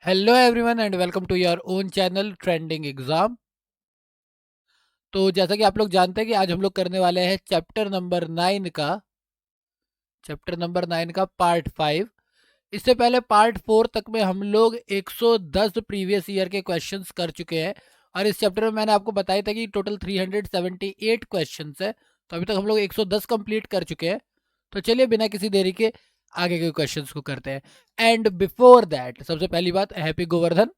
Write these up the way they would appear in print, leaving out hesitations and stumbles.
Hello everyone and welcome to your own channel Trending Exam. तो जैसा कि आप लोग जानते हैं कि आज हम लोग करने वाले हैं चैप्टर नंबर 9 का पार्ट 5। इससे पहले पार्ट 4 तक में हम लोग 110 प्रीवियस ईयर के क्वेश्चंस कर चुके हैं और इस चैप्टर में मैंने आपको बताया था कि टोटल 378 क्वेश्चंस है। तो अभी तक हम लोग 110 कंप्लीट कर चुके हैं। तो चलिए बिना किसी देरी के आगे के क्वेश्चंस को करते हैं। एंड बिफोर दैट सबसे पहली बात, हैप्पी गोवर्धन।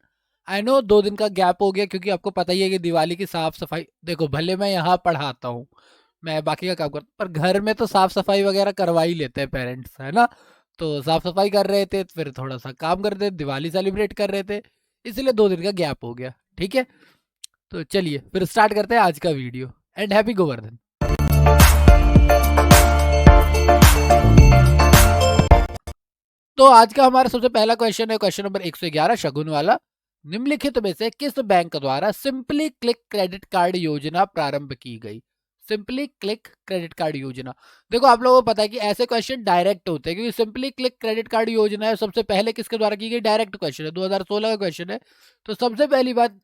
आई नो 2 दिन का गैप हो गया क्योंकि आपको पता ही है कि दिवाली की साफ सफाई, देखो भले मैं यहाँ पढ़ाता हूँ, मैं बाकी का काम करता हूँ, पर घर में तो साफ सफाई वगैरह करवा ही लेते हैं पेरेंट्स, है ना। तो साफ सफाई कर रहे थे, फिर थोड़ा सा काम कर रहे थे, दिवाली सेलिब्रेट कर रहे थे, इसलिए 2 दिन का गैप हो गया। ठीक है, तो चलिए फिर स्टार्ट करते हैं आज का वीडियो। And happy Govardhan. तो आज का हमारा सबसे पहला क्वेश्चन है क्वेश्चन नंबर 111 शगुन वाला। निम्नलिखित में से किस बैंक द्वारा सिंपली क्लिक क्रेडिट कार्ड योजना प्रारंभ की गई? सिंपली क्लिक क्रेडिट कार्ड योजना, देखो आप लोगों को पता है कि ऐसे क्वेश्चन डायरेक्ट होते हैं क्योंकि सिंपली क्लिक क्रेडिट कार्ड योजना है सबसे पहले किसके द्वारा की गई? डायरेक्ट क्वेश्चन है, 2016 का क्वेश्चन है। तो सबसे पहली बात,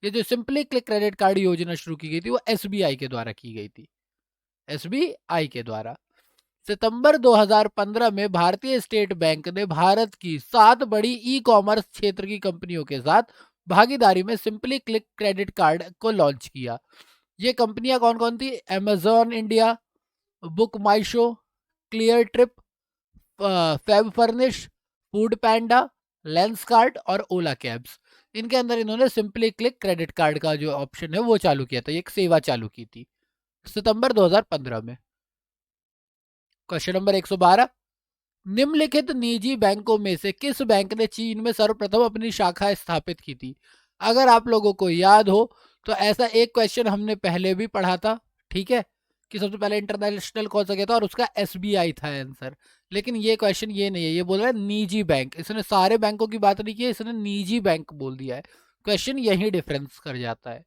ये जो सिंपली क्लिक क्रेडिट कार्ड योजना शुरू की गई थी वो एसबीआई के द्वारा की गई थी। एसबीआई के द्वारा सितंबर 2015 में भारतीय स्टेट बैंक ने भारत की 7 बड़ी ई कॉमर्स क्षेत्र की कंपनियों के साथ भागीदारी में सिंपली क्लिक क्रेडिट कार्ड को लॉन्च किया। ये कंपनियां कौन कौन थी? Amazon India, Book My Show, Clear Trip, Fab Furnish, Food Panda, Lenskart और ओला कैब्स। इनके अंदर इन्होंने सिंपली क्लिक क्रेडिट कार्ड का जो ऑप्शन है वो चालू किया था, एक सेवा चालू की थी सितंबर 2015 में। क्वेश्चन नंबर 112, निम्नलिखित निजी बैंकों में से किस बैंक ने चीन में सर्वप्रथम अपनी शाखा स्थापित की थी? अगर आप लोगों को याद हो तो ऐसा एक क्वेश्चन हमने पहले भी पढ़ा था, ठीक है, कि सबसे पहले इंटरनेशनल कौन सा गया था और उसका एसबीआई था आंसर। लेकिन ये क्वेश्चन ये नहीं है, ये बोल रहा है निजी बैंक। इसने सारे बैंकों की बात नहीं की है, इसने निजी बैंक बोल दिया है। क्वेश्चन यही डिफरेंस कर जाता है।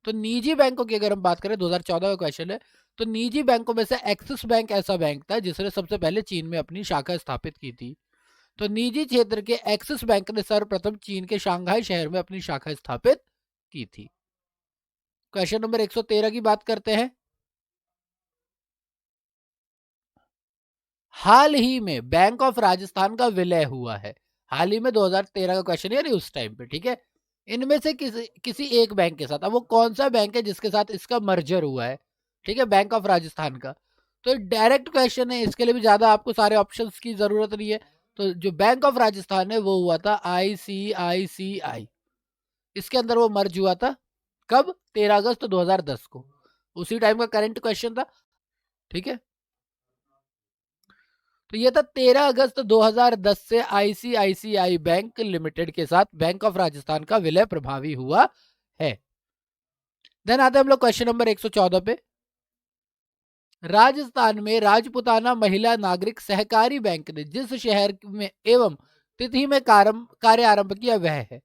तो निजी बैंकों की अगर हम बात करें, 2014 का क्वेश्चन है, तो निजी बैंकों में से एक्सिस बैंक ऐसा बैंक था जिसने सबसे पहले चीन में अपनी शाखा स्थापित की थी। तो निजी क्षेत्र के एक्सिस बैंक ने सर्वप्रथम चीन के शंघाई शहर में अपनी शाखा स्थापित की थी। क्वेश्चन नंबर 113 की बात करते हैं। हाल ही में बैंक ऑफ राजस्थान का विलय हुआ है। हाल ही में 2013 का क्वेश्चन है, यानी उस टाइम पे, ठीक है। इनमें से किसी किसी एक बैंक के साथ, अब वो कौन सा बैंक है जिसके साथ इसका मर्जर हुआ है? ठीक है, बैंक ऑफ राजस्थान का। तो डायरेक्ट क्वेश्चन है, इसके लिए भी ज्यादा आपको सारे ऑप्शंस की जरूरत नहीं है। तो जो बैंक ऑफ राजस्थान है वो हुआ था आईसीआईसीआई। इसके अंदर वो मर्ज हुआ था कब? 13 अगस्त 2010 को। उसी टाइम का करंट क्वेश्चन था, ठीक है। तो ये था 13 अगस्त 2010 से आईसीआईसीआई बैंक लिमिटेड के साथ बैंक ऑफ राजस्थान का विलय प्रभावी हुआ है। देन आते हैं हम लोग क्वेश्चन नंबर 114 पे। राजस्थान में राजपुताना महिला नागरिक सहकारी बैंक ने जिस शहर में एवं तिथि में कार्य आरंभ किया वह है।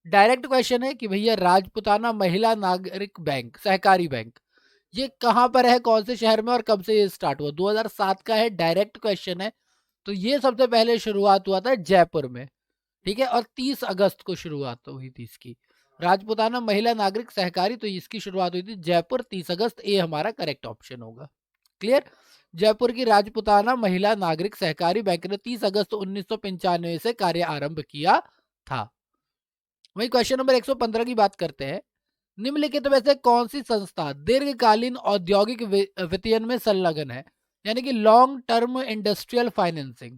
डायरेक्ट क्वेश्चन है कि भैया राजपुताना महिला नागरिक बैंक सहकारी बैंक ये कहां पर है, कौन से शहर में और कब से ये स्टार्ट हुआ? 2007 का है, डायरेक्ट क्वेश्चन है। तो ये सबसे पहले शुरुआत हुआ था जयपुर में, ठीक है, और 30 अगस्त को शुरुआत हुई थी इसकी। राजपुताना महिला नागरिक सहकारी, तो इसकी शुरुआत हुई थी जयपुर 30 अगस्त, ये हमारा करेक्ट ऑप्शन होगा। क्लियर? जयपुर की राजपुताना महिला नागरिक सहकारी बैंक ने 30 अगस्त 1995 से कार्य आरंभ किया था। वही क्वेश्चन नंबर 115 की बात करते हैं। निम्नलिखित में से कौन सी संस्था दीर्घकालीन औद्योगिक वित्तीयन में संलग्न है? यानी कि long term industrial financing.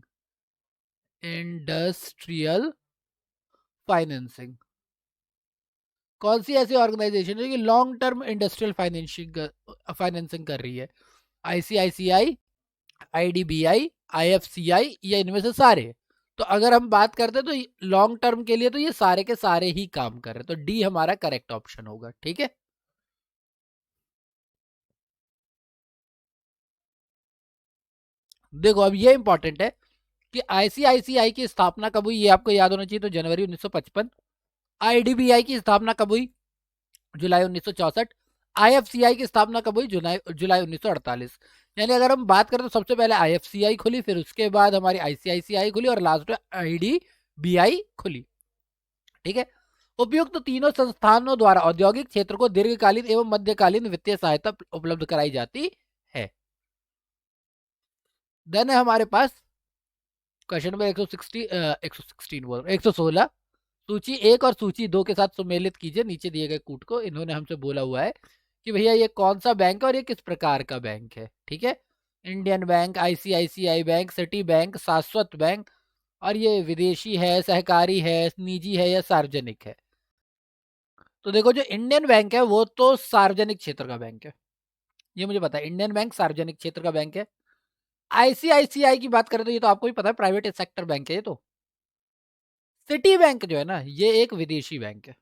Industrial financing, कौन सी ऐसी ऑर्गेनाइजेशन है कि लॉन्ग टर्म इंडस्ट्रियल फाइनेंसिंग कर रही है? आईसीआईसीआई, आईडीबीआई, आईएफसीआई या इनमें से सारे? तो अगर हम बात करते हैं तो लॉन्ग टर्म के लिए तो ये सारे के सारे ही काम कर रहे हैं, तो डी हमारा करेक्ट ऑप्शन होगा, ठीक है। देखो अब ये इंपॉर्टेंट है कि आईसीआईसीआई की स्थापना कब हुई, ये आपको याद होना चाहिए। तो जनवरी 1955। आईडीबीआई की स्थापना कब हुई? जुलाई 1964। आईएफसीआई की स्थापना कब हुई? जुलाई जुलाई 1948। यानी अगर हम बात करें तो सबसे पहले आईएफसीआई खुली, फिर उसके बाद हमारी आईसीआईसीआई खुली और लास्ट में आईडीबीआई खुली। ठीक है। उपयुक्त तो तीनों संस्थानों द्वारा औद्योगिक क्षेत्र को दीर्घकालीन एवं मध्यकालीन वित्तीय सहायता उपलब्ध कराई जाती है। देन है हमारे पास क्वेश्चन नंबर 116 सूची एक और सूची दो के साथ सुमेलित कीजिए नीचे दिए गए कूट को। इन्होंने हमसे बोला हुआ है कि भैया ये कौन सा बैंक है और ये किस प्रकार का बैंक है। ठीक है, Indian bank, ICICI bank, city bank, शाश्वत बैंक, और ये विदेशी है, सहकारी है, निजी है या सार्वजनिक है। तो देखो जो इंडियन बैंक है वो तो सार्वजनिक क्षेत्र का बैंक है, ये मुझे पता है, इंडियन बैंक सार्वजनिक क्षेत्र का बैंक है। आईसीआईसीआई की बात करें तो ये तो आपको भी पता है प्राइवेट सेक्टर बैंक है ये तो। सिटी बैंक जो है ना ये एक विदेशी बैंक है।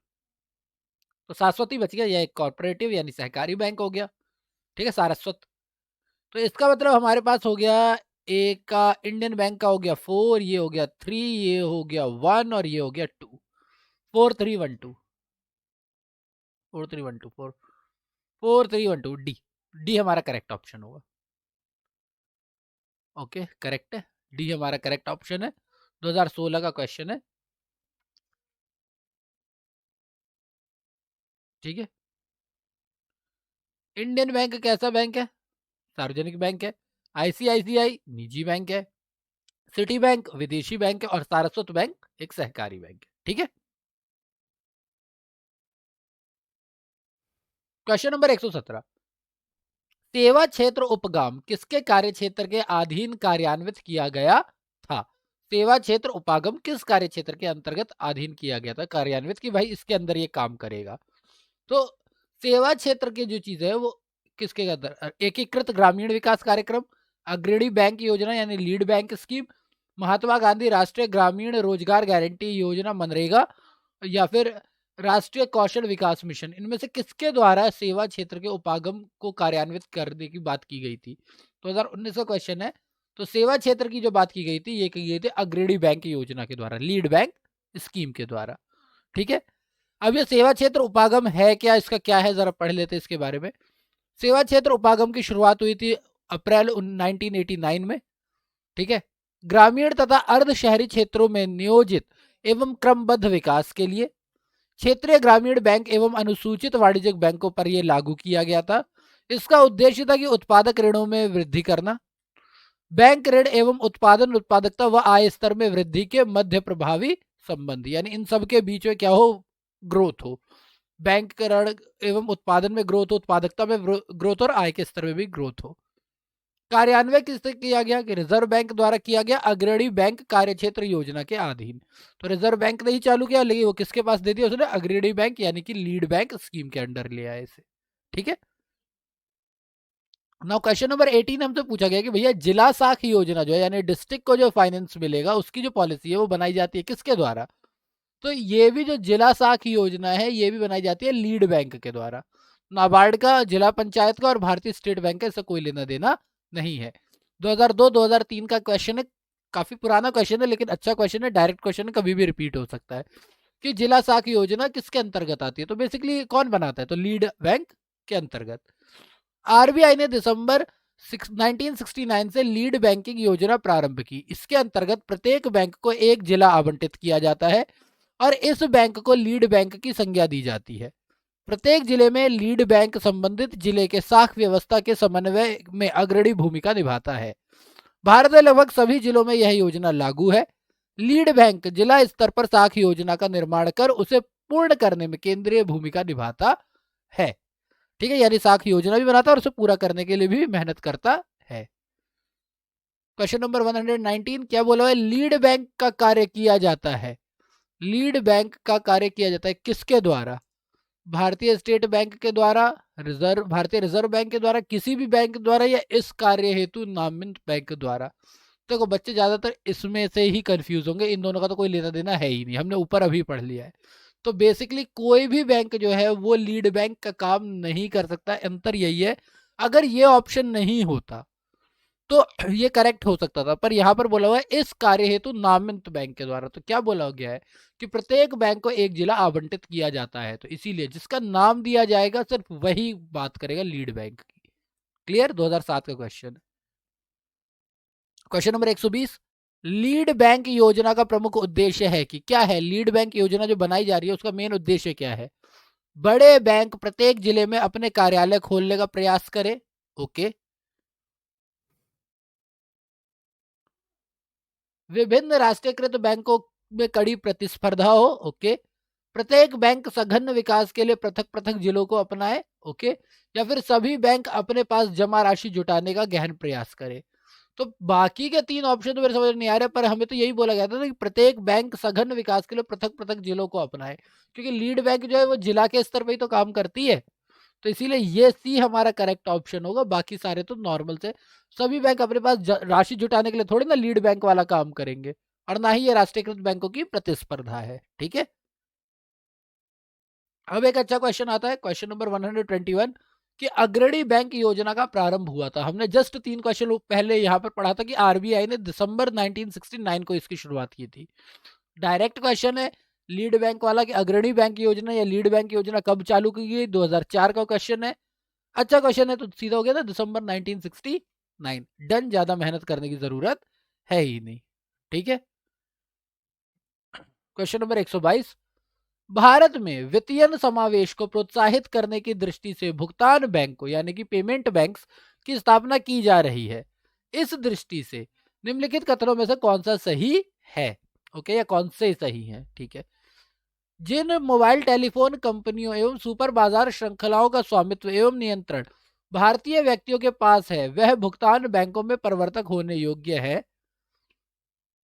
तो शाश्वती बच गया, यह एक कॉर्पोरेटिव यानी सहकारी बैंक हो गया। ठीक है, सारस्वत। तो इसका मतलब हमारे पास हो गया एक का इंडियन बैंक का हो गया 4, ये हो गया 3, ये हो गया 1 और ये हो गया 2। 4 3 1 2, 4 3 1 2 4, 4 3 1 2 डी। डी हमारा करेक्ट ऑप्शन होगा। ओके करेक्ट है, डी हमारा करेक्ट ऑप्शन है। 2016 का क्वेश्चन है। ठीक है, इंडियन बैंक कैसा बैंक है? सार्वजनिक बैंक है। आईसीआईसीआई निजी बैंक है। सिटी बैंक विदेशी बैंक है और सारस्वत बैंक एक सहकारी बैंक है। ठीक है, क्वेश्चन नंबर 117, सेवा क्षेत्र उपगम किसके कार्य क्षेत्र के अधीन कार्यान्वित किया गया था? सेवा क्षेत्र उपागम किस कार्य क्षेत्र के अंतर्गत अधीन किया गया था, कार्यान्वित, कि भाई इसके अंदर ये काम करेगा। तो सेवा क्षेत्र की जो चीज है वो किसके अंदर? एकीकृत ग्रामीण विकास कार्यक्रम, अग्रणी बैंक योजना यानी lead bank scheme, Mahatma Gandhi राष्ट्रीय ग्रामीण रोजगार गारंटी योजना मनरेगा, या फिर राष्ट्रीय कौशल विकास मिशन। इनमें से किसके द्वारा सेवा क्षेत्र के उपागम को कार्यान्वित करने की बात की गई थी? 2019 का क्वेश्चन है। तो सेवा क्षेत्र की जो बात की गई थी ये की गई थी अग्रणी बैंक योजना के द्वारा, लीड बैंक स्कीम के द्वारा। ठीक है, अब ये सेवा क्षेत्र उपागम है क्या, इसका क्या है, जरा पढ़ लेते हैं इसके बारे में। सेवा क्षेत्र उपागम की शुरुआत हुई थी अप्रैल 1989 में। ठीक है, ग्रामीण तथा अर्ध शहरी क्षेत्रों में नियोजित एवं क्रमबद्ध विकास के लिए क्षेत्रीय ग्रामीण बैंक एवं अनुसूचित वाणिज्यिक बैंकों पर यह लागू किया गया था। इसका उद्देश्य था कि उत्पादक ऋणों में वृद्धि करना, बैंक ऋण एवं उत्पादन उत्पादकता व आय स्तर में वृद्धि के मध्य प्रभावी संबंध, यानी इन सब के बीच में क्या हो, ग्रोथ हो। बैंक ऋण एवं उत्पादन में ग्रोथ हो, उत्पादकता में ग्रोथ और आय के स्तर में भी ग्रोथ हो। कार्यान्वयन किससे किया गया? कि रिजर्व बैंक द्वारा किया गया अग्रणी बैंक कार्यक्षेत्र योजना के अधीन। तो रिजर्व बैंक ने ही चालू किया, लेकिन वो किसके पास दे दिया उसने? अग्रणी बैंक यानी कि लीड बैंक स्कीम के अंडर ले आया इसे। ठीक है, नाउ क्वेश्चन नंबर 18 हमसे पूछा गया कि भैया जिला साख योजना जो है यानी डिस्ट्रिक्ट को जो फाइनेंस मिलेगा उसकी जो पॉलिसी है वो बनाई जाती है किसके द्वारा? तो ये भी जो जिला साख योजना है ये भी बनाई जाती है लीड बैंक के द्वारा। नाबार्ड का, जिला पंचायत का और भारतीय स्टेट बैंक का इससे कोई लेना देना नहीं है। 2002-2003 का क्वेश्चन है, काफी पुराना क्वेश्चन है लेकिन अच्छा क्वेश्चन है, डायरेक्ट क्वेश्चन है, कभी भी रिपीट हो सकता है। कि जिला साख योजना किसके अंतर्गत आती है? तो बेसिकली कौन बनाता है? तो लीड बैंक के अंतर्गत। आरबीआई ने दिसंबर 1969 से लीड बैंकिंग योजना प्रारंभ की। इसके अंतर्गत प्रत्येक बैंक को एक जिला आवंटित किया जाता है और इस बैंक को लीड बैंक की संज्ञा दी जाती है। प्रत्येक जिले में लीड बैंक संबंधित जिले के शाख व्यवस्था के समन्वय में अग्रणी भूमिका निभाता है। भारत में लगभग सभी जिलों में यह योजना लागू है। लीड बैंक जिला स्तर पर शाख योजना का निर्माण कर उसे पूर्ण करने में केंद्रीय भूमिका निभाता है। ठीक है, यानी शाख योजना भी बनाता है और उसे पूरा करने के लिए भी मेहनत करता है। क्वेश्चन नंबर 119 क्या बोला है? लीड बैंक का कार्य किया जाता है। लीड बैंक का कार्य किया जाता है किसके द्वारा? भारतीय स्टेट बैंक के द्वारा, भारतीय रिजर्व बैंक के द्वारा, किसी भी बैंक द्वारा, या इस कार्य हेतु नामित बैंक द्वारा। देखो बच्चे ज्यादातर इसमें से ही कंफ्यूज होंगे, इन दोनों का तो कोई लेना देना है ही नहीं, हमने ऊपर अभी पढ़ लिया है। तो बेसिकली कोई भी बैंक जो है वो लीड बैंक का काम नहीं कर सकता, अंतर यही है। अगर ये ऑप्शन नहीं होता तो ये करेक्ट हो सकता था, पर यहां पर बोला हुआ है इस कार्य हेतु नामित बैंक के द्वारा। तो क्या बोला गया है कि प्रत्येक बैंक को एक जिला आवंटित किया जाता है, तो इसीलिए जिसका नाम दिया जाएगा सिर्फ वही बात करेगा लीड बैंक की। क्लियर? 2007 का question. Question number 120, lead bank योजना का प्रमुख उद्देश्य है कि क्या है, लीड बैंक योजना जो बनाई जा रही है उसका मेन उद्देश्य क्या है? बड़े बैंक प्रत्येक जिले में अपने कार्यालय खोलने का प्रयास करें। ओके। विभिन्न राष्ट्रीयकृत बैंकों में कड़ी प्रतिस्पर्धा हो। ओके। प्रत्येक बैंक सघन विकास के लिए पृथक पृथक जिलों को अपनाए। ओके। या फिर सभी बैंक अपने पास जमा राशि जुटाने का गहन प्रयास करें। तो बाकी के तीन ऑप्शन तो मेरे समझ नहीं आ रहे, पर हमें तो यही बोला गया था ना कि प्रत्येक बैंक सघन विकास के लिए पृथक पृथक जिलों को अपनाए, क्योंकि लीड बैंक जो है वो जिला के स्तर पर ही तो काम करती है। तो इसीलिए ये सी हमारा करेक्ट ऑप्शन होगा, बाकी सारे तो नॉर्मल से। सभी बैंक अपने पास राशि जुटाने के लिए थोड़ी ना लीड बैंक वाला काम करेंगे, और ना ही ये राष्ट्रीयकृत बैंकों की प्रतिस्पर्धा है। ठीक है। अब एक अच्छा क्वेश्चन आता है, क्वेश्चन नंबर 121, कि अग्रणी बैंक योजना का प्रारंभ हुआ था। हमने जस्ट 3 क्वेश्चन पहले यहाँ पर पढ़ा था कि आरबीआई ने दिसंबर 1969 को इसकी शुरुआत की थी। डायरेक्ट क्वेश्चन है लीड बैंक वाला कि अग्रणी बैंक योजना या लीड बैंक योजना कब चालू की गई? 2004 का क्वेश्चन है। अच्छा क्वेश्चन है तो सीधा हो गया था दिसंबर 1969। डन, ज्यादा मेहनत करने की जरूरत है ही नहीं। ठीक है। क्वेश्चन नंबर 122, भारत में वित्तीय समावेश को प्रोत्साहित करने की दृष्टि से भुगतान बैंकों यानी कि पेमेंट बैंक्स की स्थापना की जा रही है। इस दृष्टि से निम्नलिखित कथनों में से कौन सा सही है? ओके, या कौन से सही है? ठीक है। जिन मोबाइल टेलीफोन कंपनियों एवं सुपर बाजार श्रृंखलाओं का स्वामित्व एवं नियंत्रण भारतीय व्यक्तियों के पास है, वह भुगतान बैंकों में परिवर्तक होने योग्य है।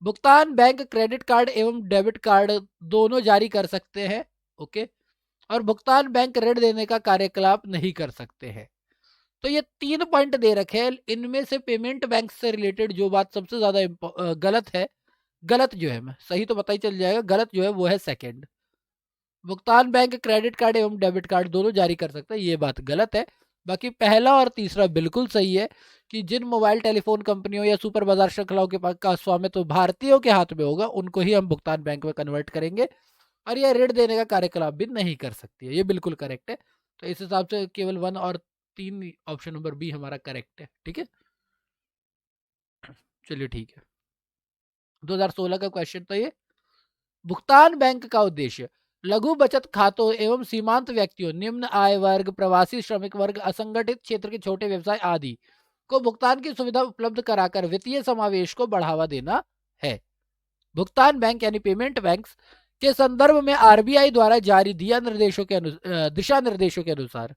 भुगतान बैंक क्रेडिट कार्ड एवं डेबिट कार्ड दोनों जारी कर सकते हैं। ओके। और भुगतान बैंक ऋण देने का कार्यकलाप नहीं कर सकते हैं। तो ये 3 पॉइंट दे रखे हैं, इनमें से पेमेंट बैंक से रिलेटेड जो बात सबसे ज्यादा गलत है, गलत जो है, मैं सही तो पता ही चल जाएगा, गलत जो है वो है सेकंड। भुगतान बैंक क्रेडिट कार्ड एवं डेबिट कार्ड दोनों जारी कर सकता है, ये बात गलत है। बाकी पहला और तीसरा बिल्कुल सही है कि जिन मोबाइल टेलीफोन कंपनियों या सुपर बाजार श्रृंखलाओं के पास का स्वामित्व भारतीयों के हाथ में होगा, उनको ही हम भुगतान बैंक में कन्वर्ट करेंगे, और यह ऋण देने का कार्यकलाप भी नहीं कर सकती है। ये बिल्कुल करेक्ट है। तो इस हिसाब से केवल 1 और 3 ऑप्शन नंबर बी हमारा करेक्ट है। ठीक है। चलिए ठीक है। 2016 का क्वेश्चन था ये। भुगतान बैंक का उद्देश्य लघु बचत खातों एवं सीमांत व्यक्तियों, निम्न आय वर्ग, प्रवासी श्रमिक वर्ग, असंगठित क्षेत्र के छोटे व्यवसाय आदि को भुगतान की सुविधा उपलब्ध कराकर वित्तीय समावेश को बढ़ावा देना है। भुगतान बैंक यानी पेमेंट बैंक्स के संदर्भ में आरबीआई द्वारा जारी दिशा निर्देशों के अनुसार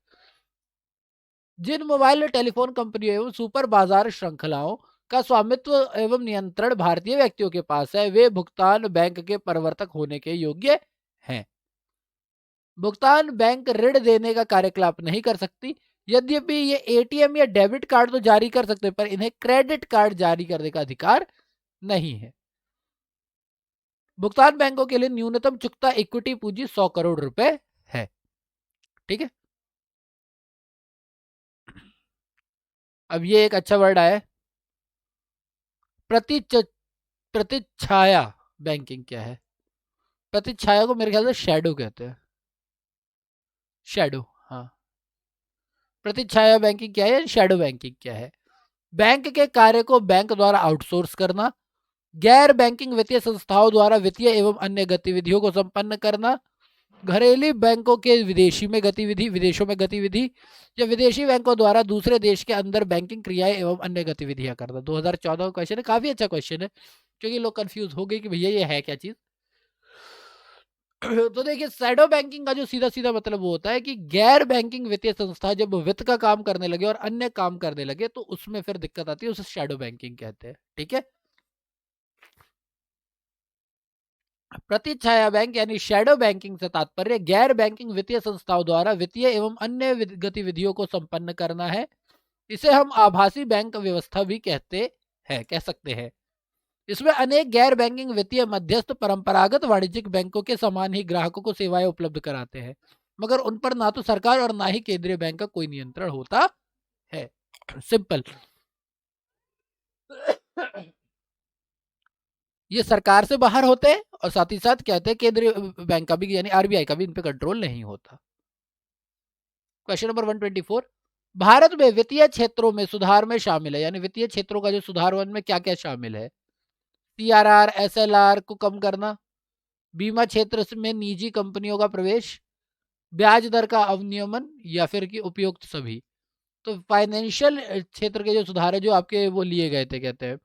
जिन मोबाइल टेलीफोन कंपनियों एवं सुपर बाजार श्रृंखलाओं का स्वामित्व एवं नियंत्रण भारतीय व्यक्तियों के पास है, वे भुगतान बैंक के परिवर्तक होने के योग्य हैं। भुगतान बैंक ऋण देने का कार्यकलाप नहीं कर सकती। यद्यपि ये एटीएम या डेबिट कार्ड तो जारी कर सकते हैं, पर इन्हें क्रेडिट कार्ड जारी करने का अधिकार नहीं है। भुगतान बैंकों के लिए न्यूनतम चुकता इक्विटी पूंजी 100 करोड़ रुपए है। ठीक है। अब ये एक अच्छा वर्ड आया, प्रतिच्छाया बैंकिंग क्या है? प्रतिच्छाया को मेरे ख्याल से शैडो कहते हैं। शैडो, हाँ। प्रतिच्छाया बैंकिंग क्या है? शैडो बैंकिंग क्या है? बैंक के कार्य को बैंक द्वारा आउटसोर्स करना, गैर बैंकिंग वित्तीय संस्थाओं द्वारा वित्तीय एवं अन्य गतिविधियों को संपन्न करना, घरेलू बैंकों के विदेशों में गतिविधि, या विदेशी बैंकों द्वारा दूसरे देश के अंदर बैंकिंग क्रियाएं एवं अन्य गतिविधियां करना। 2014 का क्वेश्चन है, काफी अच्छा क्वेश्चन है, क्योंकि लोग कंफ्यूज हो गए कि भैया ये है क्या चीज। तो देखिए, शैडो बैंकिंग का जो सीधा सीधा मतलब वो होता है कि गैर बैंकिंग वित्तीय संस्था जब वित्त का काम करने लगे और अन्य काम करने लगे, तो उसमें फिर दिक्कत आती है, उसे शैडो बैंकिंग कहते हैं। ठीक है। प्रतिच्छाया बैंक यानी शैडो बैंकिंग से तात्पर्य गैर बैंकिंग वित्तीय संस्थाओं द्वारा वित्तीय एवं अन्य गतिविधियों को संपन्न करना है। इसे हम आभासी बैंक व्यवस्था भी कह सकते हैं। इसमें अनेक गैर बैंकिंग वित्तीय मध्यस्थ परंपरागत वाणिज्यिक बैंकों के समान ही ग्राहकों को सेवाएं उपलब्ध कराते हैं, मगर उन पर ना तो सरकार और ना ही केंद्रीय बैंक का कोई नियंत्रण होता है। सिंपल। ये सरकार से बाहर होते हैं, और साथ ही साथ कहते हैं केंद्रीय बैंक का भी यानी आरबीआई का भी इन पे कंट्रोल नहीं होता। क्वेश्चन नंबर 124, भारत में वित्तीय क्षेत्रों में सुधार में शामिल है, यानी वित्तीय क्षेत्रों का जो सुधार में क्या क्या शामिल है? सीआरआर एसएलआर को कम करना, बीमा क्षेत्र में निजी कंपनियों का प्रवेश, ब्याज दर का अवनियमन, या फिर कि उपयुक्त सभी। तो फाइनेंशियल क्षेत्र के जो सुधार है जो आपके वो लिए गए थे, कहते हैं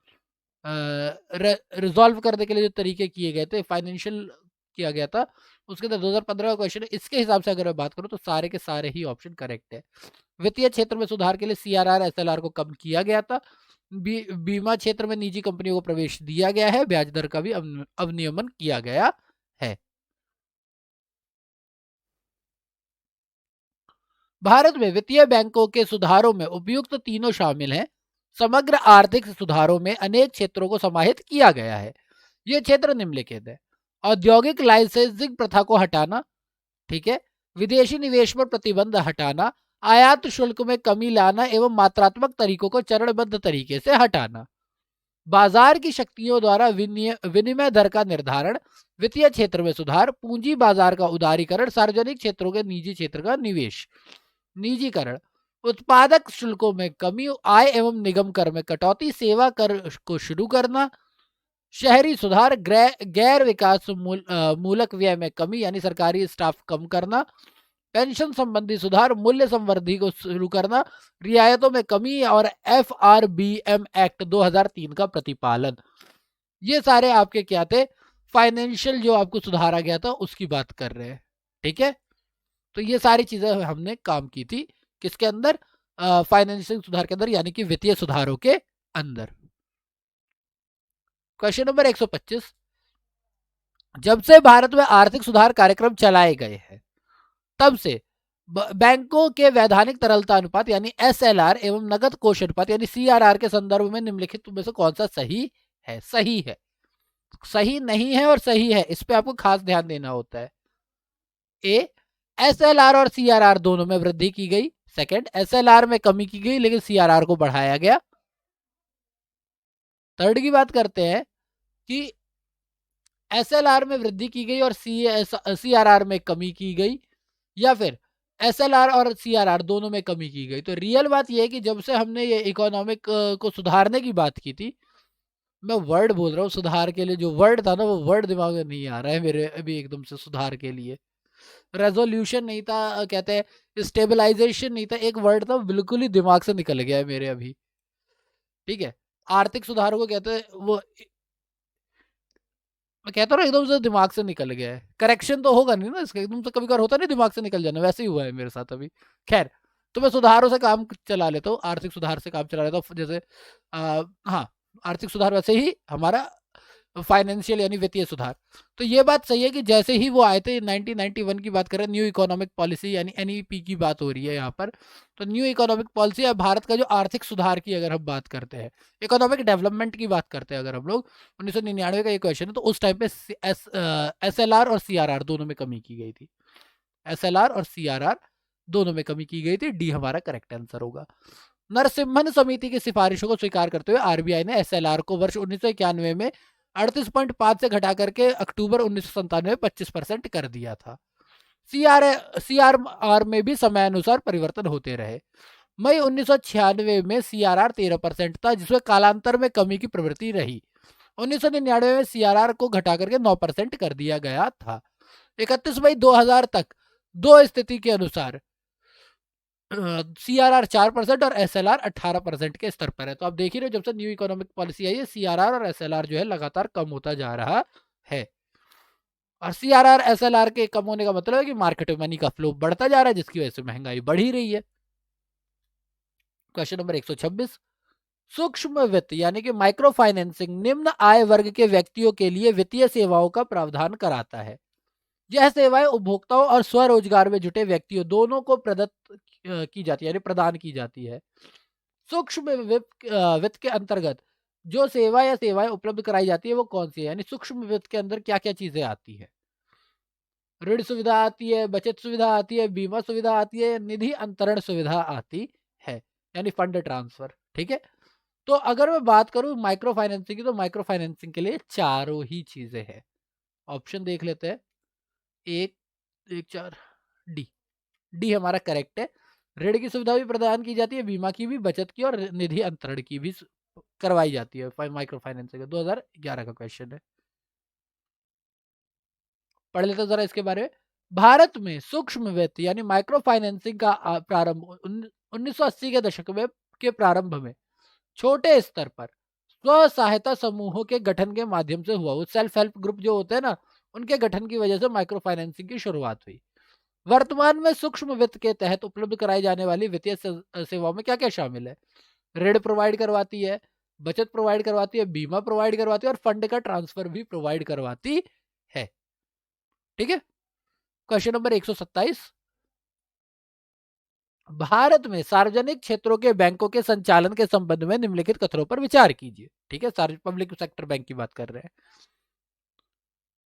रिजॉल्व करने के लिए जो तरीके किए गए थे, फाइनेंशियल किया गया था, उसके अंदर 2015 का क्वेश्चन है। इसके हिसाब से अगर मैं बात करूं तो सारे के सारे ही ऑप्शन करेक्ट है। वित्तीय क्षेत्र में सुधार के लिए सीआरआर एसएलआर को कम किया गया था, बीमा क्षेत्र में निजी कंपनियों को प्रवेश दिया गया है, ब्याज दर का भी अवनियमन किया गया है। भारत में वित्तीय बैंकों के सुधारों में उपयुक्त तीनों शामिल हैं। समग्र आर्थिक सुधारों में अनेक क्षेत्रों को समाहित किया गया है। ये क्षेत्र निम्नलिखित है: औद्योगिक लाइसेंसिंग प्रथा को हटाना, ठीक है, विदेशी निवेश पर प्रतिबंध हटाना, आयात शुल्क में कमी लाना एवं मात्रात्मक तरीकों को चरणबद्ध तरीके से हटाना, बाजार की शक्तियों द्वारा विनिमय दर का निर्धारण, वित्तीय क्षेत्र में सुधार, पूंजी बाजार का उदारीकरण, सार्वजनिक क्षेत्रों के निजी क्षेत्र का निवेश, निजीकरण, उत्पादक शुल्कों में कमी, आय एवं निगम कर में कटौती, सेवा कर को शुरू करना, शहरी सुधार, गैर विकास मूलक व्यय में कमी यानी सरकारी स्टाफ कम करना, पेंशन संबंधी सुधार, मूल्य संवर्धी को शुरू करना, रियायतों में कमी और FRBM एक्ट 2003 का प्रतिपालन। ये सारे आपके क्या थे? फाइनेंशियल जो आपको सुधारा गया था उसकी बात कर रहे हैं, ठीक है। तो ये सारी चीजें हमने काम की थी किसके अंदर? फाइनेंशियल सुधार के अंदर, यानी कि वित्तीय सुधारों के अंदर। क्वेश्चन नंबर 125, जब से भारत में आर्थिक सुधार कार्यक्रम चलाए गए हैं तब से बैंकों के वैधानिक तरलता अनुपात यानी SLR एवं नगद कोष अनुपात यानी CRR के संदर्भ में निम्नलिखित में से कौन सा सही है? सही है, सही नहीं है और सही है, इस पे आपको खास ध्यान देना होता है। ए, SLR और CRR दोनों में वृद्धि की गई। सेकंड, SLR में कमी की गई लेकिन CRR को बढ़ाया गया। थर्ड की बात करते हैं कि SLR में वृद्धि की गई और CRR में कमी की गई, या फिर SLR और CRR दोनों में कमी की गई। तो रियल बात यह है कि जब से हमने ये इकोनॉमिक को सुधारने की बात की थी, मैं वर्ड बोल रहा हूँ सुधार के लिए, जो वर्ड था ना वो वर्ड दिमाग में नहीं आ रहा है मेरे अभी एकदम से। सुधार के लिए रेजोल्यूशन नहीं था, कहते हैं स्टेबलाइजेशन नहीं था, एक वर्ड था बिल्कुल ही दिमाग से निकल गया है मेरे अभी, ठीक है। आर्थिक सुधार को कहते हैं वो, मैं कहता हूँ एकदम से दिमाग से निकल गया है। करेक्शन तो होगा नहीं ना इसका, एकदम से कभी कभार होता नहीं दिमाग से निकल जाना, वैसे ही हुआ है मेरे साथ अभी। खैर, तो मैं सुधारों से काम चला लेता हूँ, आर्थिक सुधार से काम चला लेता हूँ। जैसे हाँ, आर्थिक सुधार वैसे ही हमारा फाइनेंशियल यानी वित्तीय सुधार। तो ये बात सही है कि जैसे ही वो आए थे 1991 की बात करें, न्यू इकोनॉमिक पॉलिसी यानी NEP की बात हो रही है यहाँ पर। तो न्यू इकोनॉमिक पॉलिसी या भारत का जो आर्थिक सुधार की अगर हम बात करते हैं, इकोनॉमिक डेवलपमेंट की बात करते हैं अगर हम लोग, 1999 का ये क्वेश्चन है, तो उस टाइम पे SLR और CRR दोनों में कमी की गई थी। SLR और CRR दोनों में कमी की गई थी। डी हमारा करेक्ट आंसर होगा। नरसिम्हन समिति की सिफारिशों को स्वीकार करते हुए RBI ने SLR को वर्ष 1991 में 38.5 से घटा करके अक्टूबर 1997 में 25% कर दिया था। CRR में भी समयानुसार परिवर्तन होते रहे। मई 1996 में CRR 13% था, जिसमें कालांतर में कमी की प्रवृत्ति रही। 1999 में CRR को घटा करके 9% कर दिया गया था। 31 मई 2000 तक दो स्थिति के अनुसार CRR 4% और SLR 18% के स्तर पर है। तो आप देख ही रहे हो, जब से न्यू इकोनॉमिक पॉलिसी आई है CRR और SLR जो है लगातार कम होता जा रहा है। और CRR SLR के कम होने का मतलब है कि मार्केट में मनी का फ्लो बढ़ता जा रहा है, जिसकी वजह से महंगाई बढ़ ही रही है। क्वेश्चन नंबर 126, सूक्ष्म वित्त यानी कि माइक्रो फाइनेंसिंग निम्न आय वर्ग के व्यक्तियों के लिए वित्तीय सेवाओं का प्रावधान कराता है। यह सेवाएं उपभोक्ताओं और स्वरोजगार में जुटे व्यक्तियों दोनों को प्रदत्त की जाती है, यानी प्रदान की जाती है। सूक्ष्म वित्त के अंतर्गत जो सेवा या सेवाएं उपलब्ध कराई जाती है वो कौन सी है? यानी सूक्ष्म वित्त के अंदर क्या क्या चीजें आती है? ऋण सुविधा आती है, बचत सुविधा आती है, बीमा सुविधा आती है, निधि अंतरण सुविधा आती है, यानी फंड ट्रांसफर, ठीक है। तो अगर मैं बात करूं माइक्रो फाइनेंसिंग की, तो माइक्रो फाइनेंसिंग के लिए चारों ही चीजें हैं। ऑप्शन देख लेते हैं, एक, एक, चार, डी। डी हमारा करेक्ट है। ऋण की सुविधा भी प्रदान की जाती है, बीमा की भी, बचत की और निधि अंतरण की भी करवाई जाती है माइक्रो फाइनेंसिंग। 2011 का क्वेश्चन है, पढ़ लेते जरा इसके बारे में। भारत में सूक्ष्म वित्त यानी माइक्रो फाइनेंसिंग का प्रारंभ 1980 के दशक में के प्रारंभ में छोटे स्तर पर स्व सहायता समूहों के गठन के माध्यम से हुआ। वो सेल्फ हेल्प ग्रुप जो होते हैं ना, उनके गठन की वजह से माइक्रो फाइनेंसिंग की शुरुआत हुई। वर्तमान में सूक्ष्म वित्त के तहत उपलब्ध कराई जाने वाली वित्तीय सेवाओं में क्या क्या शामिल है? ऋण प्रोवाइड करवाती है, बचत प्रोवाइड करवाती है, बीमा प्रोवाइड करवाती है और फंड का ट्रांसफर भी प्रोवाइड करवाती है। ठीक है, क्वेश्चन नंबर 127। भारत में सार्वजनिक क्षेत्रों के बैंकों के संचालन के संबंध में निम्नलिखित कथनों पर विचार कीजिए। ठीक है, पब्लिक सेक्टर बैंक की बात कर रहे हैं।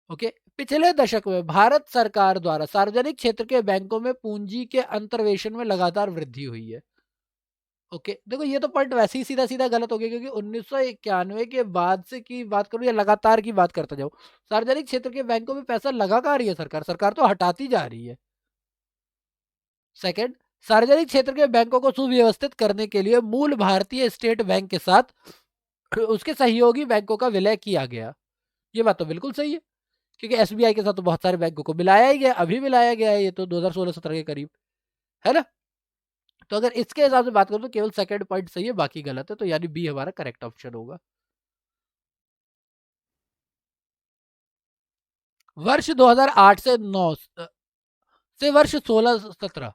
ओके, पिछले दशक में भारत सरकार द्वारा सार्वजनिक क्षेत्र के बैंकों में पूंजी के अंतर्वेशन में लगातार वृद्धि हुई है। ओके, देखो ये तो पॉइंट वैसे ही सीधा सीधा गलत हो गया, क्योंकि 1991 के बाद से की बात करूं या लगातार की बात करता जाऊं, सार्वजनिक क्षेत्र के बैंकों में पैसा लगा कहां रही है सरकार? सरकार तो हटाती जा रही है। सेकंड, सार्वजनिक क्षेत्र के बैंकों को सुव्यवस्थित करने के लिए मूल भारतीय स्टेट बैंक के साथ उसके सहयोगी बैंकों का विलय किया गया। ये बात तो बिल्कुल सही है, क्योंकि एसबीआई के साथ तो बहुत सारे बैंकों को मिलाया ही गया, अभी मिलाया गया है, ये तो 2016-17 के करीब है ना। तो अगर इसके हिसाब से बात करूं तो केवल सेकंड पॉइंट सही है, बाकी गलत है, तो यानी बी हमारा करेक्ट ऑप्शन होगा। वर्ष 2008 से 9 से वर्ष 16-17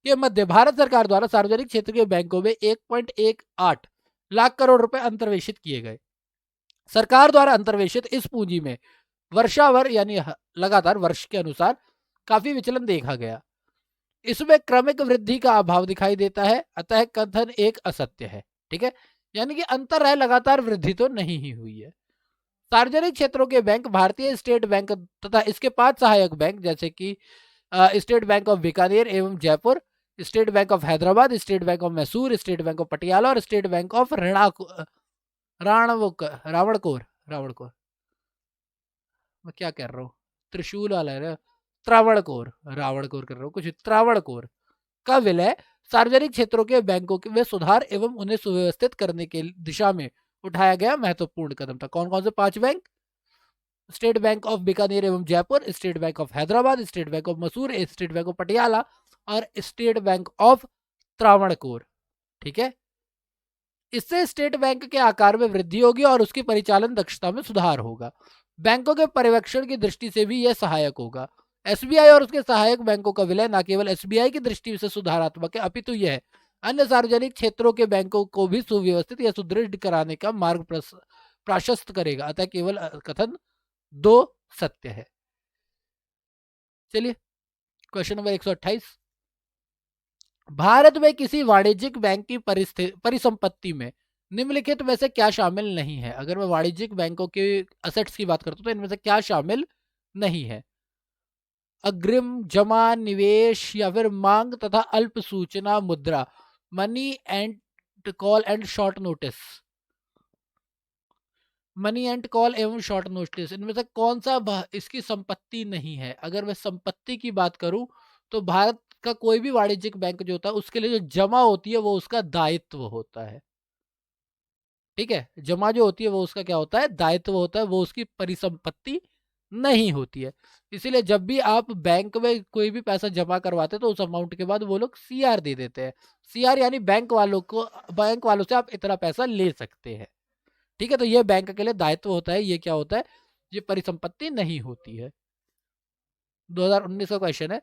के मध्य भारत सरकार द्वारा सार्वजनिक क्षेत्र के बैंकों में 1.18 लाख करोड़ रुपए अंतर्वेशित किए गए। सरकार द्वारा अंतर्वेशित इस पूंजी में वर्षावर यानी लगातार वर्ष के अनुसार काफी विचलन देखा गया। इसमें क्रमिक वृद्धि का अभाव दिखाई देता है, अतः कथन एक असत्य है। ठीक है, यानी कि अंतर है, लगातार वृद्धि तो नहीं ही हुई है। सार्वजनिक क्षेत्रों के बैंक भारतीय स्टेट बैंक तथा इसके 5 सहायक बैंक जैसे कि स्टेट बैंक ऑफ बीकानेर एवं Jaipur, State Bank of Hyderabad, State Bank of Mysore, state Bank of Patiala और स्टेट बैंक ऑफ रावणकोर रावणकोर मैं क्या कर रहा हूँ, त्रिशूल वाला है ना, त्रावणकोर, रावणकोर कर रहा हूँ कुछ, त्रावणकोर का विलय सार्वजनिक क्षेत्रों के बैंकों में सुधार एवं उन्हें सुव्यवस्थित करने के दिशा में उठाया गया महत्वपूर्ण कदम था। कौन कौन से 5 bank? State Bank of Bikaner एवं Jaipur, State Bank of Hyderabad, State Bank of Mysore, State Bank of Patiala और स्टेट बैंक ऑफ त्रावणकोर। ठीक है, इससे स्टेट बैंक के आकार में वृद्धि होगी और उसकी परिचालन दक्षता में सुधार होगा। बैंकों के पर्यवेक्षण की दृष्टि से भी यह सहायक होगा। एसबीआई और उसके सहायक बैंकों का विलय न केवल एसबीआई की दृष्टि से सुधारात्मक है, अपितु यह अन्य सार्वजनिक क्षेत्रों के बैंकों को भी सुव्यवस्थित या सुदृढ़ कराने का मार्ग प्रशस्त करेगा, अतः केवल कथन 2 सत्य है। चलिए, क्वेश्चन नंबर 128। भारत में किसी वाणिज्यिक बैंक की परिसंपत्ति में निम्नलिखित में से क्या शामिल नहीं है? अगर मैं वाणिज्यिक बैंकों के असेट्स की बात करता हूं तो इनमें से क्या शामिल नहीं है? अग्रिम, जमा, निवेश या फिर मांग तथा अल्प सूचना मुद्रा, money and call and short notice. Money and call एवं शॉर्ट नोटिस, इनमें से कौन सा इसकी संपत्ति नहीं है? अगर मैं संपत्ति की बात करूं तो भारत का कोई भी वाणिज्यिक बैंक जो होता है उसके लिए जो जमा होती है वो उसका दायित्व होता है। ठीक है, जमा जो होती है वो उसका क्या होता है? दायित्व होता है, वो उसकी परिसंपत्ति नहीं होती है। इसीलिए जब भी आप बैंक में कोई भी पैसा जमा करवाते हैं तो उस अमाउंट के बाद वो लोग सीआर दे देते हैं। सीआर यानी बैंक वालों से आप इतना पैसा ले सकते हैं। ठीक है, तो ये बैंक के लिए दायित्व होता है, ये क्या होता है? ये परिसंपत्ति नहीं होती है। 2019 का क्वेश्चन है,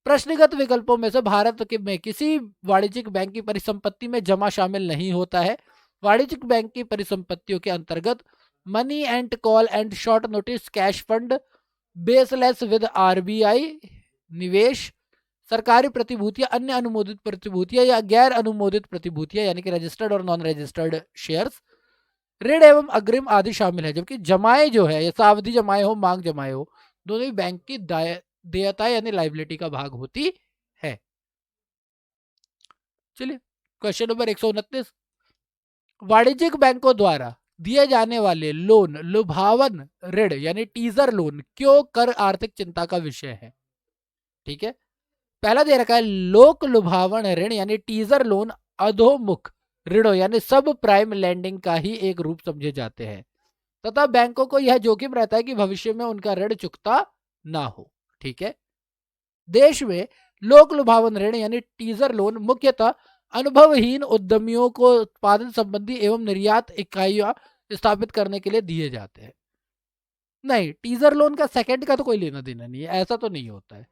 प्रश्नगत विकल्पों में से भारत के में किसी वाणिज्यिक बैंक की परिसंपत्ति में जमा शामिल नहीं होता है। वाणिज्यिक बैंक की परिसंपत्तियों के अंतर्गत money and call and short notice cash fund, baseless with RBI, निवेश, सरकारी प्रतिभूतियां, अन्य अनुमोदित प्रतिभूतियां या गैर अनुमोदित प्रतिभूतियां यानी कि रजिस्टर्ड और नॉन रजिस्टर्ड शेयर्स, ऋण एवं अग्रिम आदि शामिल है। जबकि जमाएं जो है, या सावधि जमाएं हो, मांग जमाएं हो, दोनों ही बैंक की देयता यानी लाइबिलिटी का भाग होती है। चलिए, क्वेश्चन नंबर 129। वाणिज्यिक बैंकों द्वारा दिए जाने वाले लोन लुभावन ऋण यानी टीजर लोन क्यों कर आर्थिक चिंता का विषय है? ठीक है, पहला दे रखा है लोक लुभावन ऋण यानी टीजर लोन अधोमुख ऋणों यानी सब प्राइम लैंडिंग का ही एक रूप समझे जाते हैं तथा बैंकों को यह जोखिम रहता है कि भविष्य में उनका ऋण चुकता ना हो। ठीक है। देश में लोक लुभावन ऋण यानी टीजर लोन मुख्यतः अनुभवहीन उद्यमियों को उत्पादन संबंधी एवं निर्यात इकाइयां स्थापित करने के लिए दिए जाते हैं। नहीं, टीजर लोन का सेकंड का तो कोई लेना देना नहीं है, ऐसा तो नहीं होता है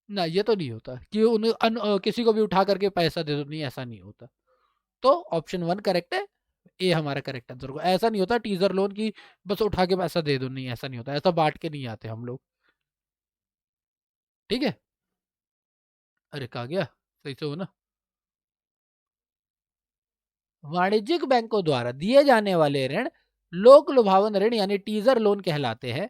ना, ये तो नहीं होता कि किसी को भी उठा करके पैसा दे दो, नहीं ऐसा नहीं होता। तो ऑप्शन 1 करेक्ट है, ए हमारा करेक्ट आंसर होगा। ऐसा नहीं होता टीजर लोन की बस उठा के पैसा दे दो, नहीं ऐसा नहीं होता, ऐसा बांट के नहीं आते हम लोग। ठीक है। अरे कहा गया, सही से हो ना। वाणिज्यिक बैंकों द्वारा दिए जाने वाले ऋण लोक लुभावन ऋण यानी टीजर लोन कहलाते हैं,